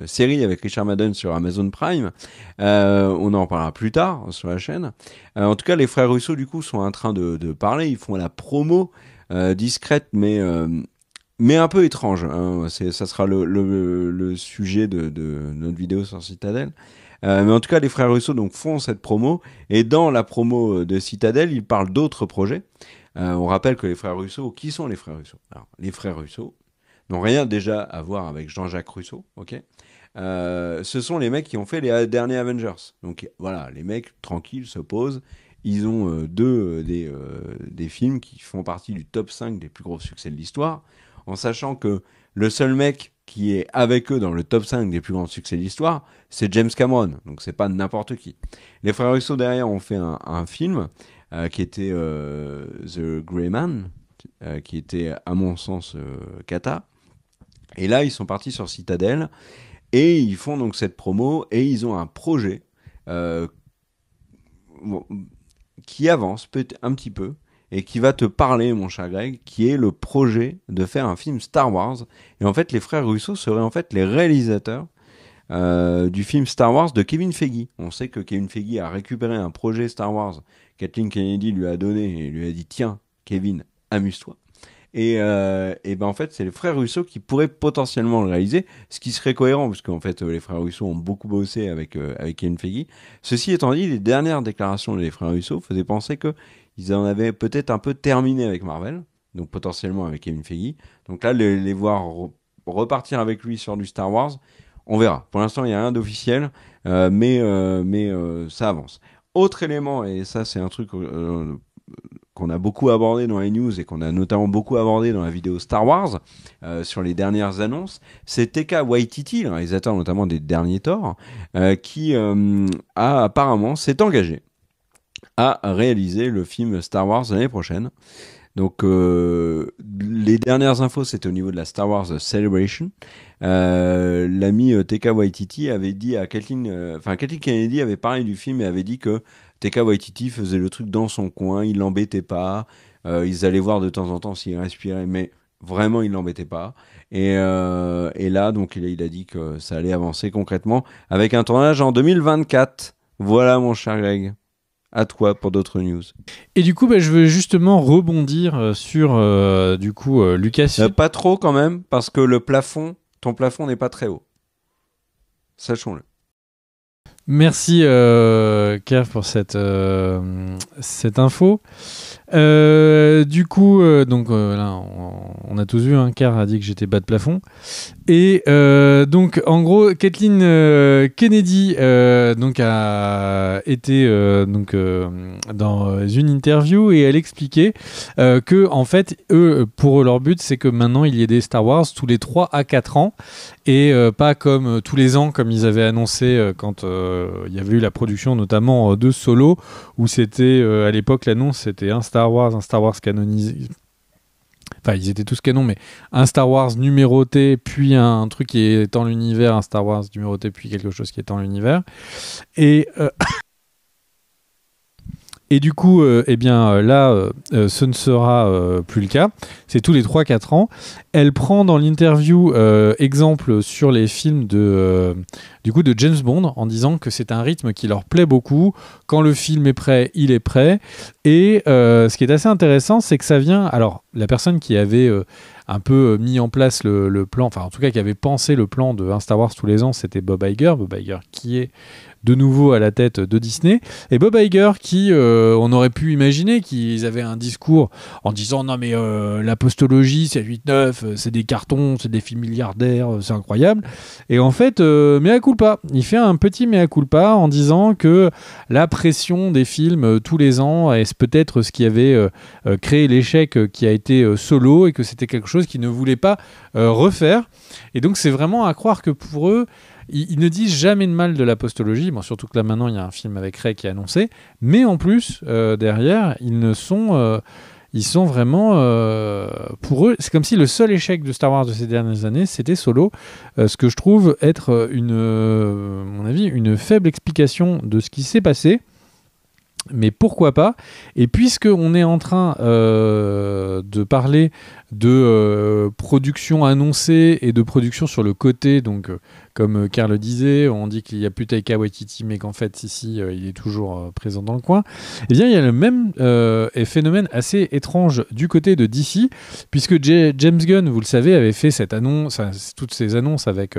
série avec Richard Madden sur Amazon Prime. On en parlera plus tard sur la chaîne. En tout cas, les frères Russo, du coup, sont en train de parler. Ils font la promo discrète, mais un peu étrange, hein. Ça sera le sujet de notre vidéo sur Citadel. Mais en tout cas, les frères Russo donc font cette promo, et dans la promo de Citadel, ils parlent d'autres projets. On rappelle que les frères Russo, qui sont les frères Russo ? Alors, les frères Russo n'ont rien déjà à voir avec Jean-Jacques Russo, ok ? Ce sont les mecs qui ont fait les derniers Avengers. Donc voilà, les mecs tranquilles se posent. Ils ont des films qui font partie du top 5 des plus gros succès de l'histoire, en sachant que le seul mec qui est avec eux dans le top 5 des plus grands succès de l'histoire, c'est James Cameron. Donc c'est pas n'importe qui. Les frères Russo derrière ont fait un film qui était The Grey Man, qui était à mon sens cata. Et là ils sont partis sur Citadel, et ils font donc cette promo, et ils ont un projet qui avance peut-être un petit peu, et qui va te parler, mon cher Greg, qui est le projet de faire un film Star Wars. Et en fait, les frères Russo seraient en fait les réalisateurs du film Star Wars de Kevin Feige. On sait que Kevin Feige a récupéré un projet Star Wars. Kathleen Kennedy lui a donné et lui a dit « Tiens, Kevin, amuse-toi ». Et ben en fait, c'est les frères Russo qui pourraient potentiellement le réaliser, ce qui serait cohérent, parce qu'en fait, les frères Russo ont beaucoup bossé avec Kevin Feige. Ceci étant dit, les dernières déclarations des frères Russo faisaient penser que ils en avaient peut-être un peu terminé avec Marvel, donc potentiellement avec Kevin Feige. Donc là, les voir repartir avec lui sur du Star Wars, on verra. Pour l'instant, il n'y a rien d'officiel, mais ça avance. Autre élément, et ça c'est un truc qu'on a beaucoup abordé dans les news et qu'on a notamment beaucoup abordé dans la vidéo Star Wars sur les dernières annonces, c'est Taika Waititi, le réalisateur notamment des derniers Thor, qui a apparemment s'est engagé à réaliser le film Star Wars l'année prochaine. Donc les dernières infos, c'était au niveau de la Star Wars Celebration. L'ami Taika Waititi avait dit à Kathleen Kennedy avait parlé du film et avait dit que Taika Waititi faisait le truc dans son coin, il l'embêtait pas. Ils allaient voir de temps en temps s'il respirait, mais vraiment il l'embêtait pas. Et là, donc il a dit que ça allait avancer concrètement avec un tournage en 2024. Voilà, mon cher Greg. À toi pour d'autres news. Et du coup, je veux justement rebondir sur Lucasfilm. Pas trop quand même, parce que ton plafond n'est pas très haut. Sachons-le. Merci Kev pour cette info. Du coup, là, on a tous vu, Car a dit que j'étais bas de plafond. Et donc, en gros, Kathleen Kennedy a été dans une interview et elle expliquait que, en fait, pour eux, leur but, c'est que maintenant, il y ait des Star Wars tous les 3 à 4 ans et pas comme tous les ans, comme ils avaient annoncé quand il y avait eu la production notamment de Solo, où c'était, à l'époque, l'annonce, c'était un Star Wars canonisé. Enfin, ils étaient tous canons, mais un Star Wars numéroté, puis un truc qui est dans l'univers, un Star Wars numéroté, puis quelque chose qui est dans l'univers. Et du coup, là, ce ne sera plus le cas. C'est tous les 3-4 ans. Elle prend dans l'interview exemple sur les films de James Bond en disant que c'est un rythme qui leur plaît beaucoup. Quand le film est prêt, il est prêt. Et ce qui est assez intéressant, c'est que ça vient... Alors, la personne qui avait un peu mis en place le plan, enfin en tout cas qui avait pensé le plan de un Star Wars tous les ans, c'était Bob Iger. Bob Iger qui est de nouveau à la tête de Disney. Et Bob Iger qui, on aurait pu imaginer qu'ils avaient un discours en disant non mais la postologie, c'est 8-9, c'est des cartons, c'est des films milliardaires, c'est incroyable. Et en fait, mea culpa. Il fait un petit mea culpa en disant que la pression des films tous les ans est peut-être ce qui avait créé l'échec qui a été Solo et que c'était quelque chose qu'ils ne voulaient pas refaire. Et donc c'est vraiment à croire que pour eux, ils ne disent jamais de mal de la postologie, bon, surtout que là maintenant il y a un film avec Rey qui est annoncé, mais en plus derrière ils sont vraiment pour eux, c'est comme si le seul échec de Star Wars de ces dernières années c'était Solo, ce que je trouve être à mon avis une faible explication de ce qui s'est passé. Mais pourquoi pas? Et puisqu'on est en train de parler de production annoncée et de production sur le côté, donc comme Karl le disait, on dit qu'il n'y a plus Taika Waititi, mais qu'en fait ici il est toujours présent dans le coin. Et bien il y a le même phénomène assez étrange du côté de DC, puisque James Gunn, vous le savez, avait fait cette annonce, toutes ces annonces avec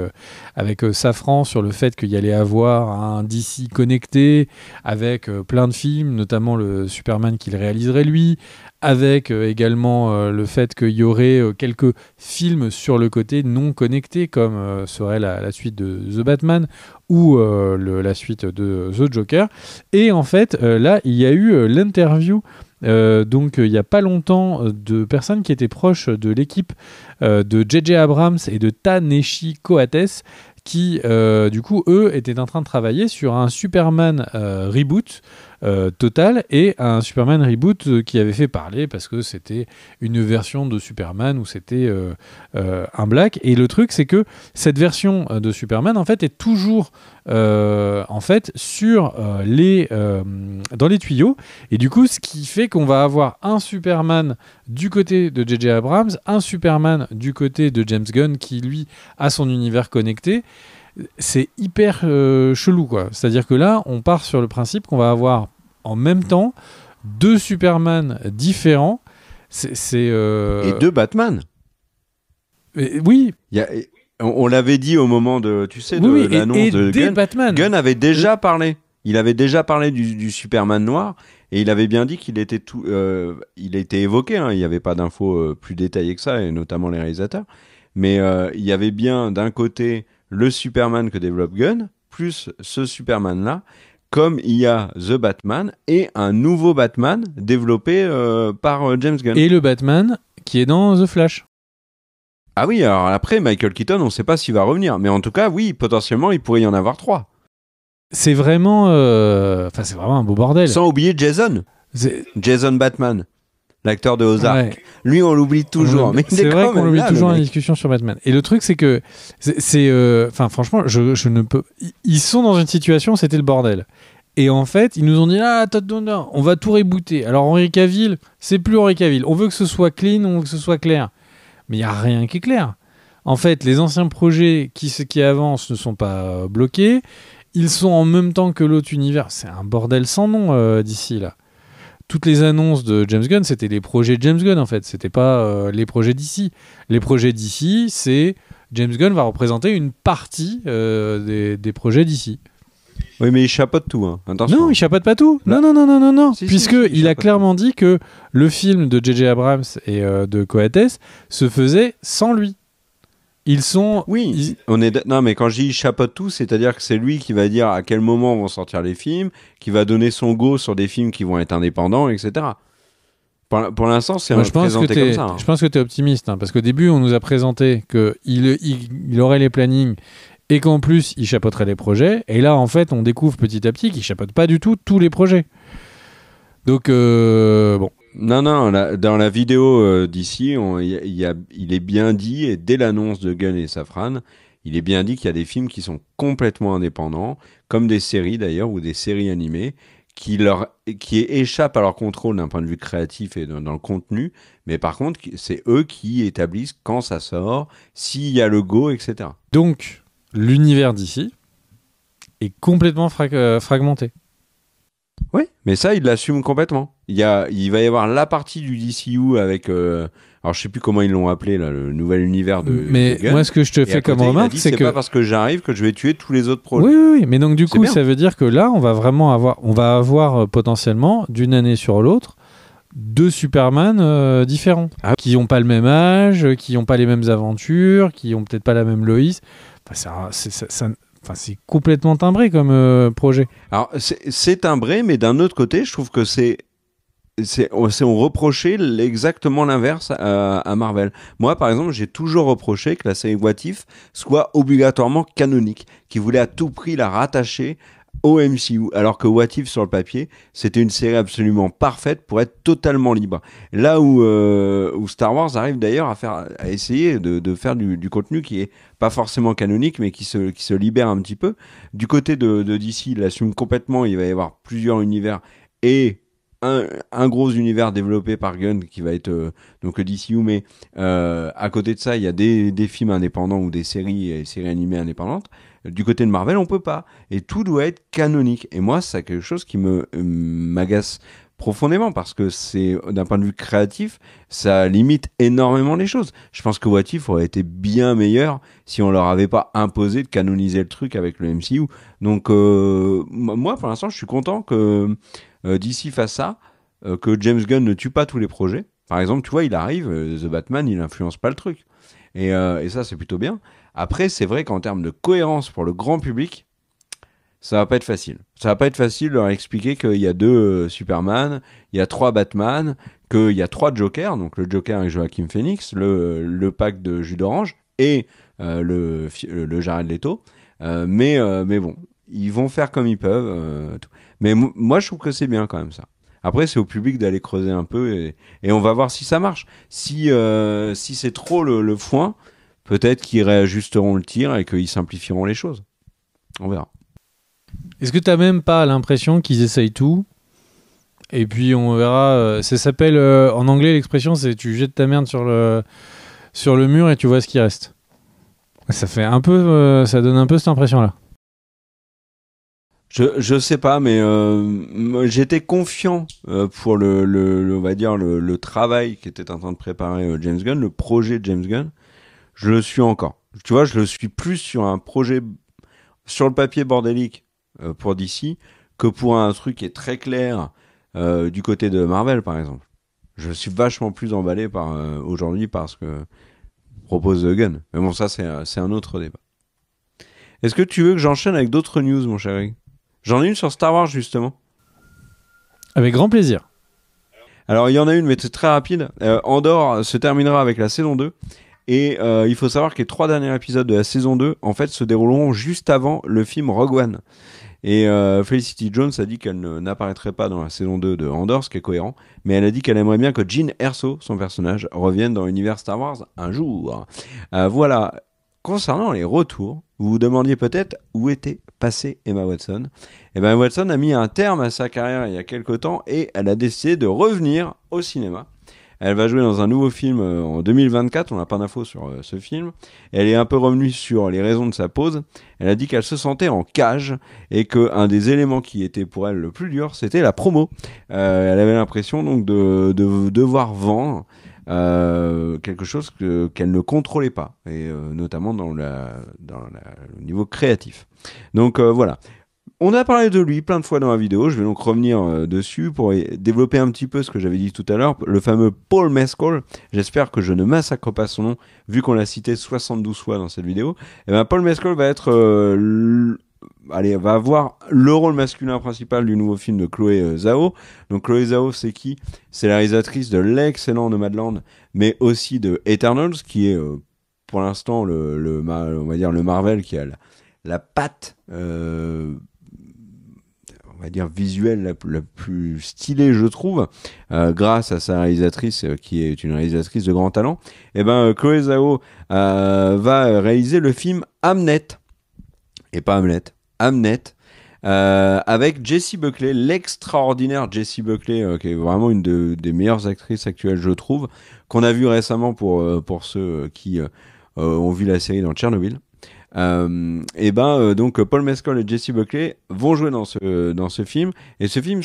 Safran sur le fait qu'il y allait avoir un DC connecté avec plein de films, notamment le Superman qu'il réaliserait lui, avec également le fait qu'il y aurait quelques films sur le côté non connectés, comme serait la suite de The Batman ou la suite de The Joker. Et en fait, là, il y a eu l'interview donc il n'y a pas longtemps de personnes qui étaient proches de l'équipe de J.J. Abrams et de Ta-Nehisi Coates qui, du coup, eux, étaient en train de travailler sur un Superman reboot total et un Superman reboot qui avait fait parler parce que c'était une version de Superman où c'était un black. Et le truc, c'est que cette version de Superman, en fait, est toujours sur dans les tuyaux. Et du coup, ce qui fait qu'on va avoir un Superman du côté de J.J. Abrams, un Superman du côté de James Gunn qui, lui, a son univers connecté. C'est hyper chelou, quoi. C'est-à-dire que là, on part sur le principe qu'on va avoir en même temps deux Superman différents. Et 2 Batman. Oui. On l'avait dit au moment de, tu sais, de l'annonce de Gunn. Batman. Gunn avait déjà parlé. Il avait déjà parlé du Superman noir et il avait bien dit qu'il était il a été évoqué. Hein, il n'y avait pas d'infos plus détaillées que ça, et notamment les réalisateurs. Mais il y avait bien d'un côté le Superman que développe Gunn, plus ce Superman-là, comme il y a The Batman et un nouveau Batman développé par James Gunn. Et le Batman qui est dans The Flash. Ah oui, alors après, Michael Keaton, on ne sait pas s'il va revenir. Mais en tout cas, oui, potentiellement, il pourrait y en avoir 3. C'est vraiment, c'est vraiment un beau bordel. Sans oublier Jason. Jason Batman, l'acteur de Ozark. Ouais. Lui, on l'oublie toujours. Mais c'est vrai qu'on l'oublie toujours dans la discussion sur Batman. Et le truc, c'est que, franchement, je ne peux. Ils sont dans une situation, c'était le bordel. Et en fait, ils nous ont dit on va tout rebooter. Alors Henry Cavill, c'est plus Henry Cavill. On veut que ce soit clean, on veut que ce soit clair. Mais il n'y a rien qui est clair. En fait, les anciens projets qui avancent ne sont pas bloqués. Ils sont en même temps que l'autre univers. C'est un bordel sans nom d'ici, là. Toutes les annonces de James Gunn, c'était les projets de James Gunn, en fait. C'était pas les projets d'ici. Les projets d'ici, c'est... James Gunn va représenter une partie des projets d'ici. Oui, mais il chapeaute tout. Hein. Attention. Non, il chapeaute pas tout. Non. Si, Puisqu'il a clairement dit que le film de J.J. Abrams et de Coates se faisait sans lui. Ils sont... Oui, non, mais quand je dis il chapeaute tout, c'est-à-dire que c'est lui qui va dire à quel moment vont sortir les films, qui va donner son go sur des films qui vont être indépendants, etc. Pour l'instant, c'est présenté comme ça. Hein. Je pense que tu es optimiste, hein, parce qu'au début, on nous a présenté qu'il aurait les plannings et qu'en plus, il chapeauterait les projets. Et là, en fait, on découvre petit à petit qu'il chapeaute pas du tout tous les projets. Donc, bon. Non, dans la vidéo d'ici, il est bien dit, et dès l'annonce de Gunn et Safran, il est bien dit qu'il y a des films qui sont complètement indépendants, comme des séries d'ailleurs, ou des séries animées, qui échappent à leur contrôle d'un point de vue créatif et dans le contenu, mais par contre, c'est eux qui établissent quand ça sort, s'il y a le go, etc. Donc, l'univers d'ici est complètement fragmenté. Oui, mais ça, il l'assume complètement. Il va y avoir la partie du DCU avec... alors, je sais plus comment ils l'ont appelé, là, le nouvel univers de... Mais Gunn. moi, ce que je te fais comme remarque, c'est que... c'est pas parce que j'arrive que je vais tuer tous les autres projets. Oui. Mais donc, du coup, ça veut dire que là, on va avoir potentiellement, d'une année sur l'autre, 2 Superman différents. Qui n'ont pas le même âge, qui n'ont pas les mêmes aventures, qui n'ont peut-être pas la même Lois. C'est complètement timbré comme projet. Alors, c'est timbré, mais d'un autre côté, je trouve que on reprochait exactement l'inverse à Marvel. Moi, par exemple, j'ai toujours reproché que la série What If soit obligatoirement canonique, qui voulait à tout prix la rattacher au MCU, alors que What If sur le papier, c'était une série absolument parfaite pour être totalement libre. Là où Star Wars arrive d'ailleurs à essayer de faire du contenu qui est pas forcément canonique, mais qui se libère un petit peu. Du côté de DC, il l'assume complètement. Il va y avoir plusieurs univers et un gros univers développé par Gunn qui va être donc le DCU, mais à côté de ça, il y a des films indépendants ou des séries animées indépendantes. Du côté de Marvel, on peut pas. Et tout doit être canonique. Et moi, c'est quelque chose qui m'agace profondément parce que c'est, d'un point de vue créatif, ça limite énormément les choses. Je pense que What If aurait été bien meilleur si on leur avait pas imposé de canoniser le truc avec le MCU. Donc, moi, pour l'instant, je suis content que DC fasse ça, que James Gunn ne tue pas tous les projets. Par exemple, tu vois, il arrive, The Batman, il influence pas le truc. Et ça, c'est plutôt bien. Après, c'est vrai qu'en termes de cohérence pour le grand public, ça va pas être facile. Ça va pas être facile de leur expliquer qu'il y a 2 Superman, il y a 3 Batman, qu'il y a 3 Jokers, donc le Joker avec Joaquin Phoenix, le pack de jus d'orange et le Jared Leto. Mais bon, ils vont faire comme ils peuvent. Mais moi, je trouve que c'est bien quand même ça. Après, c'est au public d'aller creuser un peu et on va voir si ça marche. Si c'est trop le foin, peut-être qu'ils réajusteront le tir et qu'ils simplifieront les choses. On verra. Est-ce que tu n'as même pas l'impression qu'ils essayent tout et puis on verra. Ça s'appelle en anglais, l'expression, c'est tu jettes ta merde sur le mur et tu vois ce qui reste. Ça fait un peu, ça donne un peu cette impression-là. Je sais pas, mais moi, j'étais confiant pour on va dire le travail qui était en train de préparer James Gunn, le projet de James Gunn. Je le suis encore. Tu vois, je le suis plus sur un projet sur le papier bordélique pour DC que pour un truc qui est très clair du côté de Marvel, par exemple. Je suis vachement plus emballé aujourd'hui par ce que propose Gunn. Mais bon, ça c'est un autre débat. Est-ce que tu veux que j'enchaîne avec d'autres news, mon cher Eric? J'en ai une sur Star Wars, justement. Avec grand plaisir. Alors, il y en a une, mais c'est très rapide. Andor se terminera avec la saison 2. Et il faut savoir que les 3 derniers épisodes de la saison 2, en fait, se dérouleront juste avant le film Rogue One. Et Felicity Jones a dit qu'elle n'apparaîtrait pas dans la saison 2 de Andor, ce qui est cohérent. Mais elle a dit qu'elle aimerait bien que Jyn Erso, son personnage, revienne dans l'univers Star Wars un jour. Voilà. Concernant les retours, vous vous demandiez peut-être où était passée Emma Watson. Eh ben, Watson a mis un terme à sa carrière il y a quelque temps et elle a décidé de revenir au cinéma. Elle va jouer dans un nouveau film en 2024, on n'a pas d'infos sur ce film. Elle est un peu revenue sur les raisons de sa pause. Elle a dit qu'elle se sentait en cage et qu'un des éléments qui était pour elle le plus dur, c'était la promo. Elle avait l'impression donc de devoir vendre quelque chose qu'elle ne contrôlait pas, et notamment dans le niveau créatif. Donc voilà. On a parlé de lui plein de fois dans la vidéo, je vais donc revenir dessus pour développer un petit peu ce que j'avais dit tout à l'heure, le fameux Paul Mescal. J'espère que je ne massacre pas son nom, vu qu'on l'a cité 72 fois dans cette vidéo. Et ben Paul Mescal va être va avoir le rôle masculin principal du nouveau film de Chloé Zhao. Donc Chloé Zhao, c'est qui? C'est la réalisatrice de l'excellent Nomadland, mais aussi de Eternals, qui est pour l'instant on va dire le Marvel qui a la patte on va dire visuelle la plus stylée, je trouve, grâce à sa réalisatrice qui est une réalisatrice de grand talent. Et ben Chloé Zhao va réaliser le film Hamnet, et pas Hamlet, Hamnet, avec Jessie Buckley, l'extraordinaire Jessie Buckley, qui est vraiment une des meilleures actrices actuelles, je trouve, qu'on a vu récemment pour ceux qui ont vu la série dans Tchernobyl. Donc Paul Mescal et Jessie Buckley vont jouer dans ce film, et ce film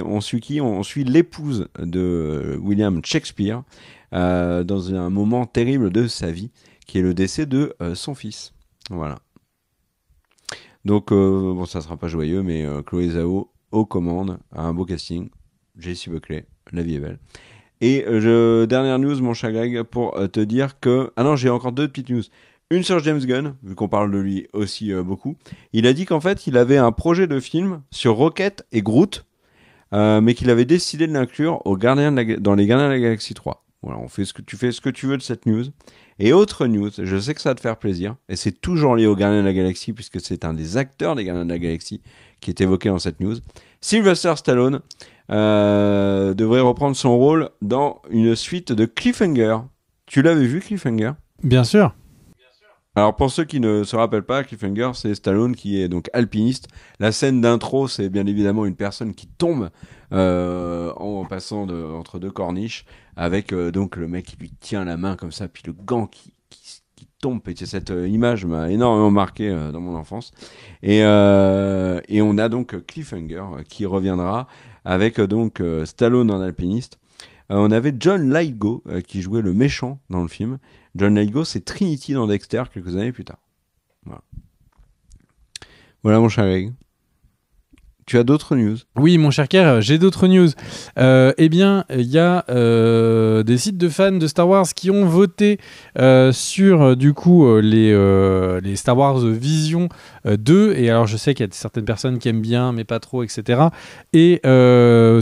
on suit l'épouse de William Shakespeare dans un moment terrible de sa vie qui est le décès de son fils. Voilà. Donc bon, ça sera pas joyeux, mais Chloé Zhao aux commandes, a un beau casting, Jessie Buckley, la vie est belle. Et dernière news, mon cher Greg, pour te dire que j'ai encore 2 petites news. Une sur James Gunn, vu qu'on parle de lui aussi beaucoup. Il a dit qu'en fait, il avait un projet de film sur Rocket et Groot, mais qu'il avait décidé de l'inclure dans les Gardiens de la Galaxie 3. Voilà, tu fais ce que tu veux de cette news. Et autre news, je sais que ça va te faire plaisir, et c'est toujours lié aux Gardiens de la Galaxie, puisque c'est un des acteurs des Gardiens de la Galaxie qui est évoqué dans cette news. Sylvester Stallone devrait reprendre son rôle dans une suite de Cliffhanger. Tu l'avais vu, Cliffhanger? Bien sûr. Alors pour ceux qui ne se rappellent pas, Cliffhanger, c'est Stallone qui est donc alpiniste. La scène d'intro, c'est bien évidemment une personne qui tombe en passant entre 2 corniches, avec donc le mec qui lui tient la main comme ça, puis le gant qui tombe. Et cette image m'a énormément marqué dans mon enfance. Et on a donc Cliffhanger qui reviendra avec donc Stallone en alpiniste. On avait John Lithgow qui jouait le méchant dans le film. John Lithgow, c'est Trinity dans Dexter quelques années plus tard. Voilà mon cher Greg. Tu as d'autres news? Oui, mon cher Kerr, j'ai d'autres news. Eh bien, il y a des sites de fans de Star Wars qui ont voté sur du coup les Star Wars Vision 2. Et alors, je sais qu'il y a certaines personnes qui aiment bien, mais pas trop, etc. Et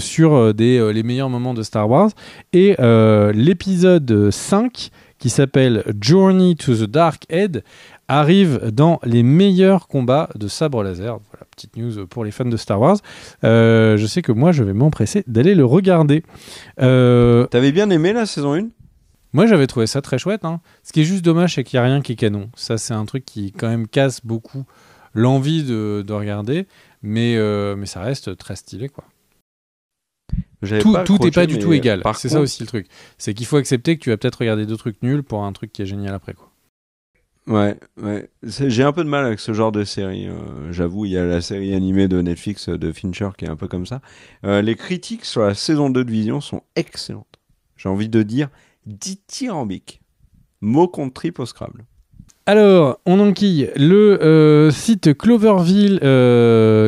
sur les meilleurs moments de Star Wars. Et l'épisode 5, qui s'appelle Journey to the Dark Head, arrive dans les meilleurs combats de sabre laser. Voilà, petite news pour les fans de Star Wars. Je sais que moi, je vais m'empresser d'aller le regarder. T'avais bien aimé la saison 1? Moi, j'avais trouvé ça très chouette. Hein. Ce qui est juste dommage, c'est qu'il n'y a rien qui est canon. Ça, c'est un truc qui, quand même, casse beaucoup l'envie de regarder. Mais ça reste très stylé, quoi. Tout n'est pas du tout égal. C'est ça aussi le truc. C'est qu'il faut accepter que tu vas peut-être regarder 2 trucs nuls pour un truc qui est génial après, quoi. Ouais, ouais. J'ai un peu de mal avec ce genre de série. J'avoue, il y a la série animée de Netflix de Fincher qui est un peu comme ça. Les critiques sur la saison 2 de Vision sont excellentes. J'ai envie de dire dithyrambiques. Mot contre trip au Scrabble. Alors, on enquille le site Cloverville,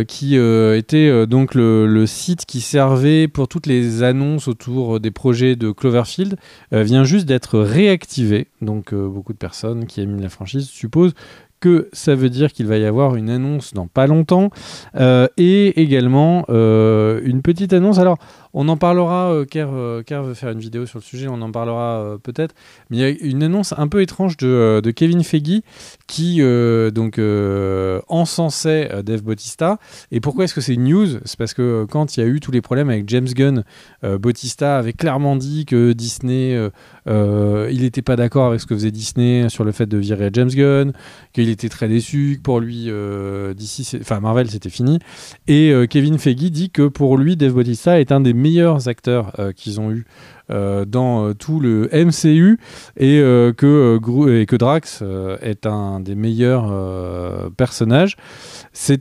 qui était donc le site qui servait pour toutes les annonces autour des projets de Cloverfield, vient juste d'être réactivé. Donc, beaucoup de personnes qui aiment la franchise supposent que ça veut dire qu'il va y avoir une annonce dans pas longtemps, et également une petite annonce. Alors, on en parlera, Kerr veut faire une vidéo sur le sujet, on en parlera peut-être, mais il y a une annonce un peu étrange de Kevin Feige qui encensait Dave Bautista. Et pourquoi est-ce que c'est une news ? C'est parce que quand il y a eu tous les problèmes avec James Gunn, Bautista avait clairement dit que Disney, il n'était pas d'accord avec ce que faisait Disney sur le fait de virer James Gunn, qu'il était très déçu, que pour lui, Marvel c'était fini. Et Kevin Feige dit que pour lui, Dave Bautista est un des meilleurs acteurs qu'ils ont eu dans tout le MCU, et que Drax est un des meilleurs personnages,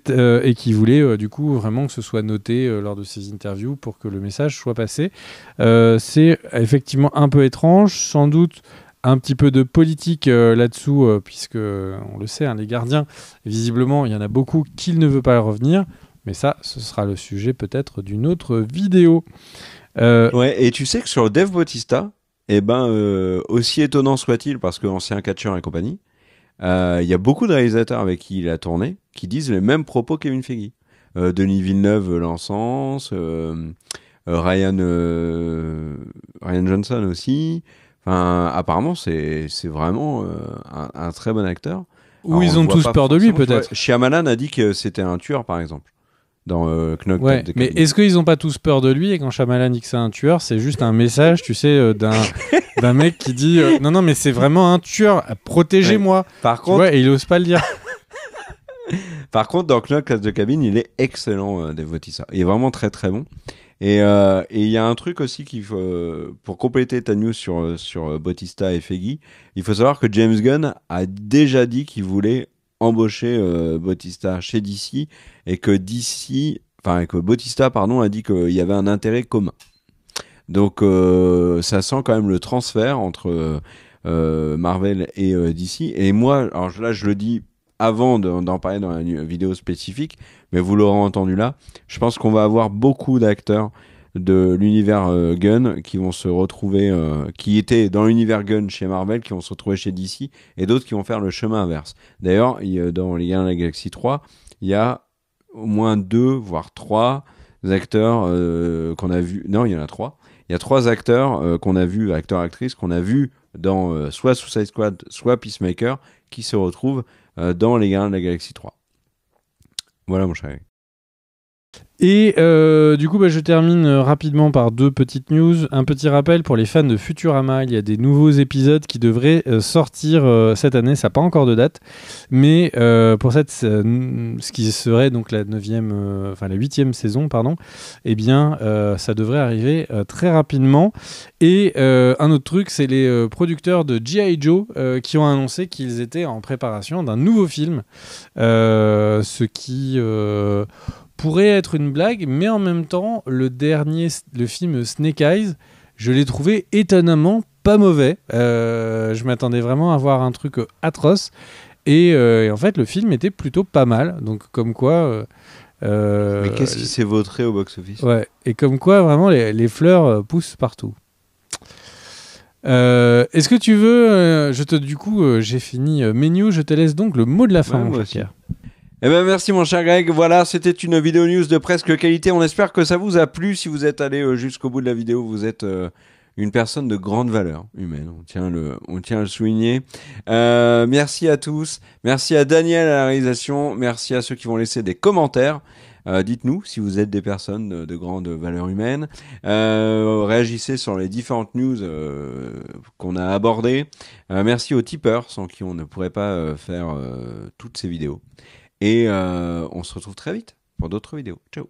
et qui voulait du coup vraiment que ce soit noté lors de ses interviews pour que le message soit passé. C'est effectivement un peu étrange, sans doute un petit peu de politique là-dessous, puisque on le sait, les gardiens, visiblement il y en a beaucoup qui ne veulent pas revenir, mais ça, ce sera le sujet peut-être d'une autre vidéo. Ouais, et tu sais que sur Dave Bautista, aussi étonnant soit-il, parce que ancien catcheur et compagnie, il y a beaucoup de réalisateurs avec qui il a tourné qui disent les mêmes propos que Kevin Feige. Denis Villeneuve l'encense, Ryan Johnson aussi. Enfin, apparemment, c'est vraiment un très bon acteur. Ou ils ont tous peur de lui, peut-être. Shyamalan a dit que c'était un tueur, par exemple, dans Knock. Ouais, mais est-ce qu'ils n'ont pas tous peur de lui, et quand Shyamalan dit que c'est un tueur, c'est juste un message, tu sais, d'un mec qui dit non, mais c'est vraiment un tueur, protégez-moi. Ouais. Par contre, et il n'ose pas le dire. Par contre, dans Knock Classe de Cabine, il est excellent, Dave Bautista. Il est vraiment très très bon. Et il y a un truc aussi pour compléter ta news sur Bautista et Feige, il faut savoir que James Gunn a déjà dit qu'il voulait embaucher Bautista chez DC, et que Bautista, a dit qu'il y avait un intérêt commun. Donc ça sent quand même le transfert entre Marvel et DC. Et moi, alors là je le dis avant d'en parler dans la vidéo spécifique, mais vous l'aurez entendu là, je pense qu'on va avoir beaucoup d'acteurs de l'univers Gunn qui vont se retrouver, qui étaient dans l'univers Gunn chez Marvel, qui vont se retrouver chez DC, et d'autres qui vont faire le chemin inverse. D'ailleurs, dans Les Gardiens de la Galaxie 3, il y a au moins 2, voire 3 acteurs qu'on a vus. Non, il y en a 3. Il y a 3 acteurs qu'on a vus, acteurs-actrices, qu'on a vus dans soit Suicide Squad, soit Peacemaker, qui se retrouvent dans Les Gardiens de la Galaxie 3. Voilà, mon cher. Et du coup, je termine rapidement par 2 petites news. Un petit rappel pour les fans de Futurama, il y a des nouveaux épisodes qui devraient sortir cette année. Ça n'a pas encore de date, mais pour ce qui serait donc la 8e saison, pardon, eh bien, ça devrait arriver très rapidement. Et un autre truc, c'est les producteurs de G.I. Joe qui ont annoncé qu'ils étaient en préparation d'un nouveau film, ce qui pourrait être une blague, mais en même temps, le film Snake Eyes, je l'ai trouvé étonnamment pas mauvais. Je m'attendais vraiment à voir un truc atroce, et en fait, le film était plutôt pas mal. Donc, comme quoi. Mais qu'est-ce qui s'est vautré au box-office ? Ouais, et comme quoi, vraiment, les fleurs poussent partout. Est-ce que tu veux j'ai fini mes news, je te laisse donc le mot de la fin, mon cher. Eh ben merci mon cher Greg, voilà, c'était une vidéo news de presque qualité, on espère que ça vous a plu. Si vous êtes allé jusqu'au bout de la vidéo, vous êtes une personne de grande valeur humaine, on tient à le souligner. Merci à tous, merci à Daniel à la réalisation, merci à ceux qui vont laisser des commentaires. Dites-nous si vous êtes des personnes de grande valeur humaine. Réagissez sur les différentes news qu'on a abordées. Merci aux tipeurs, sans qui on ne pourrait pas faire toutes ces vidéos. Et on se retrouve très vite pour d'autres vidéos. Ciao.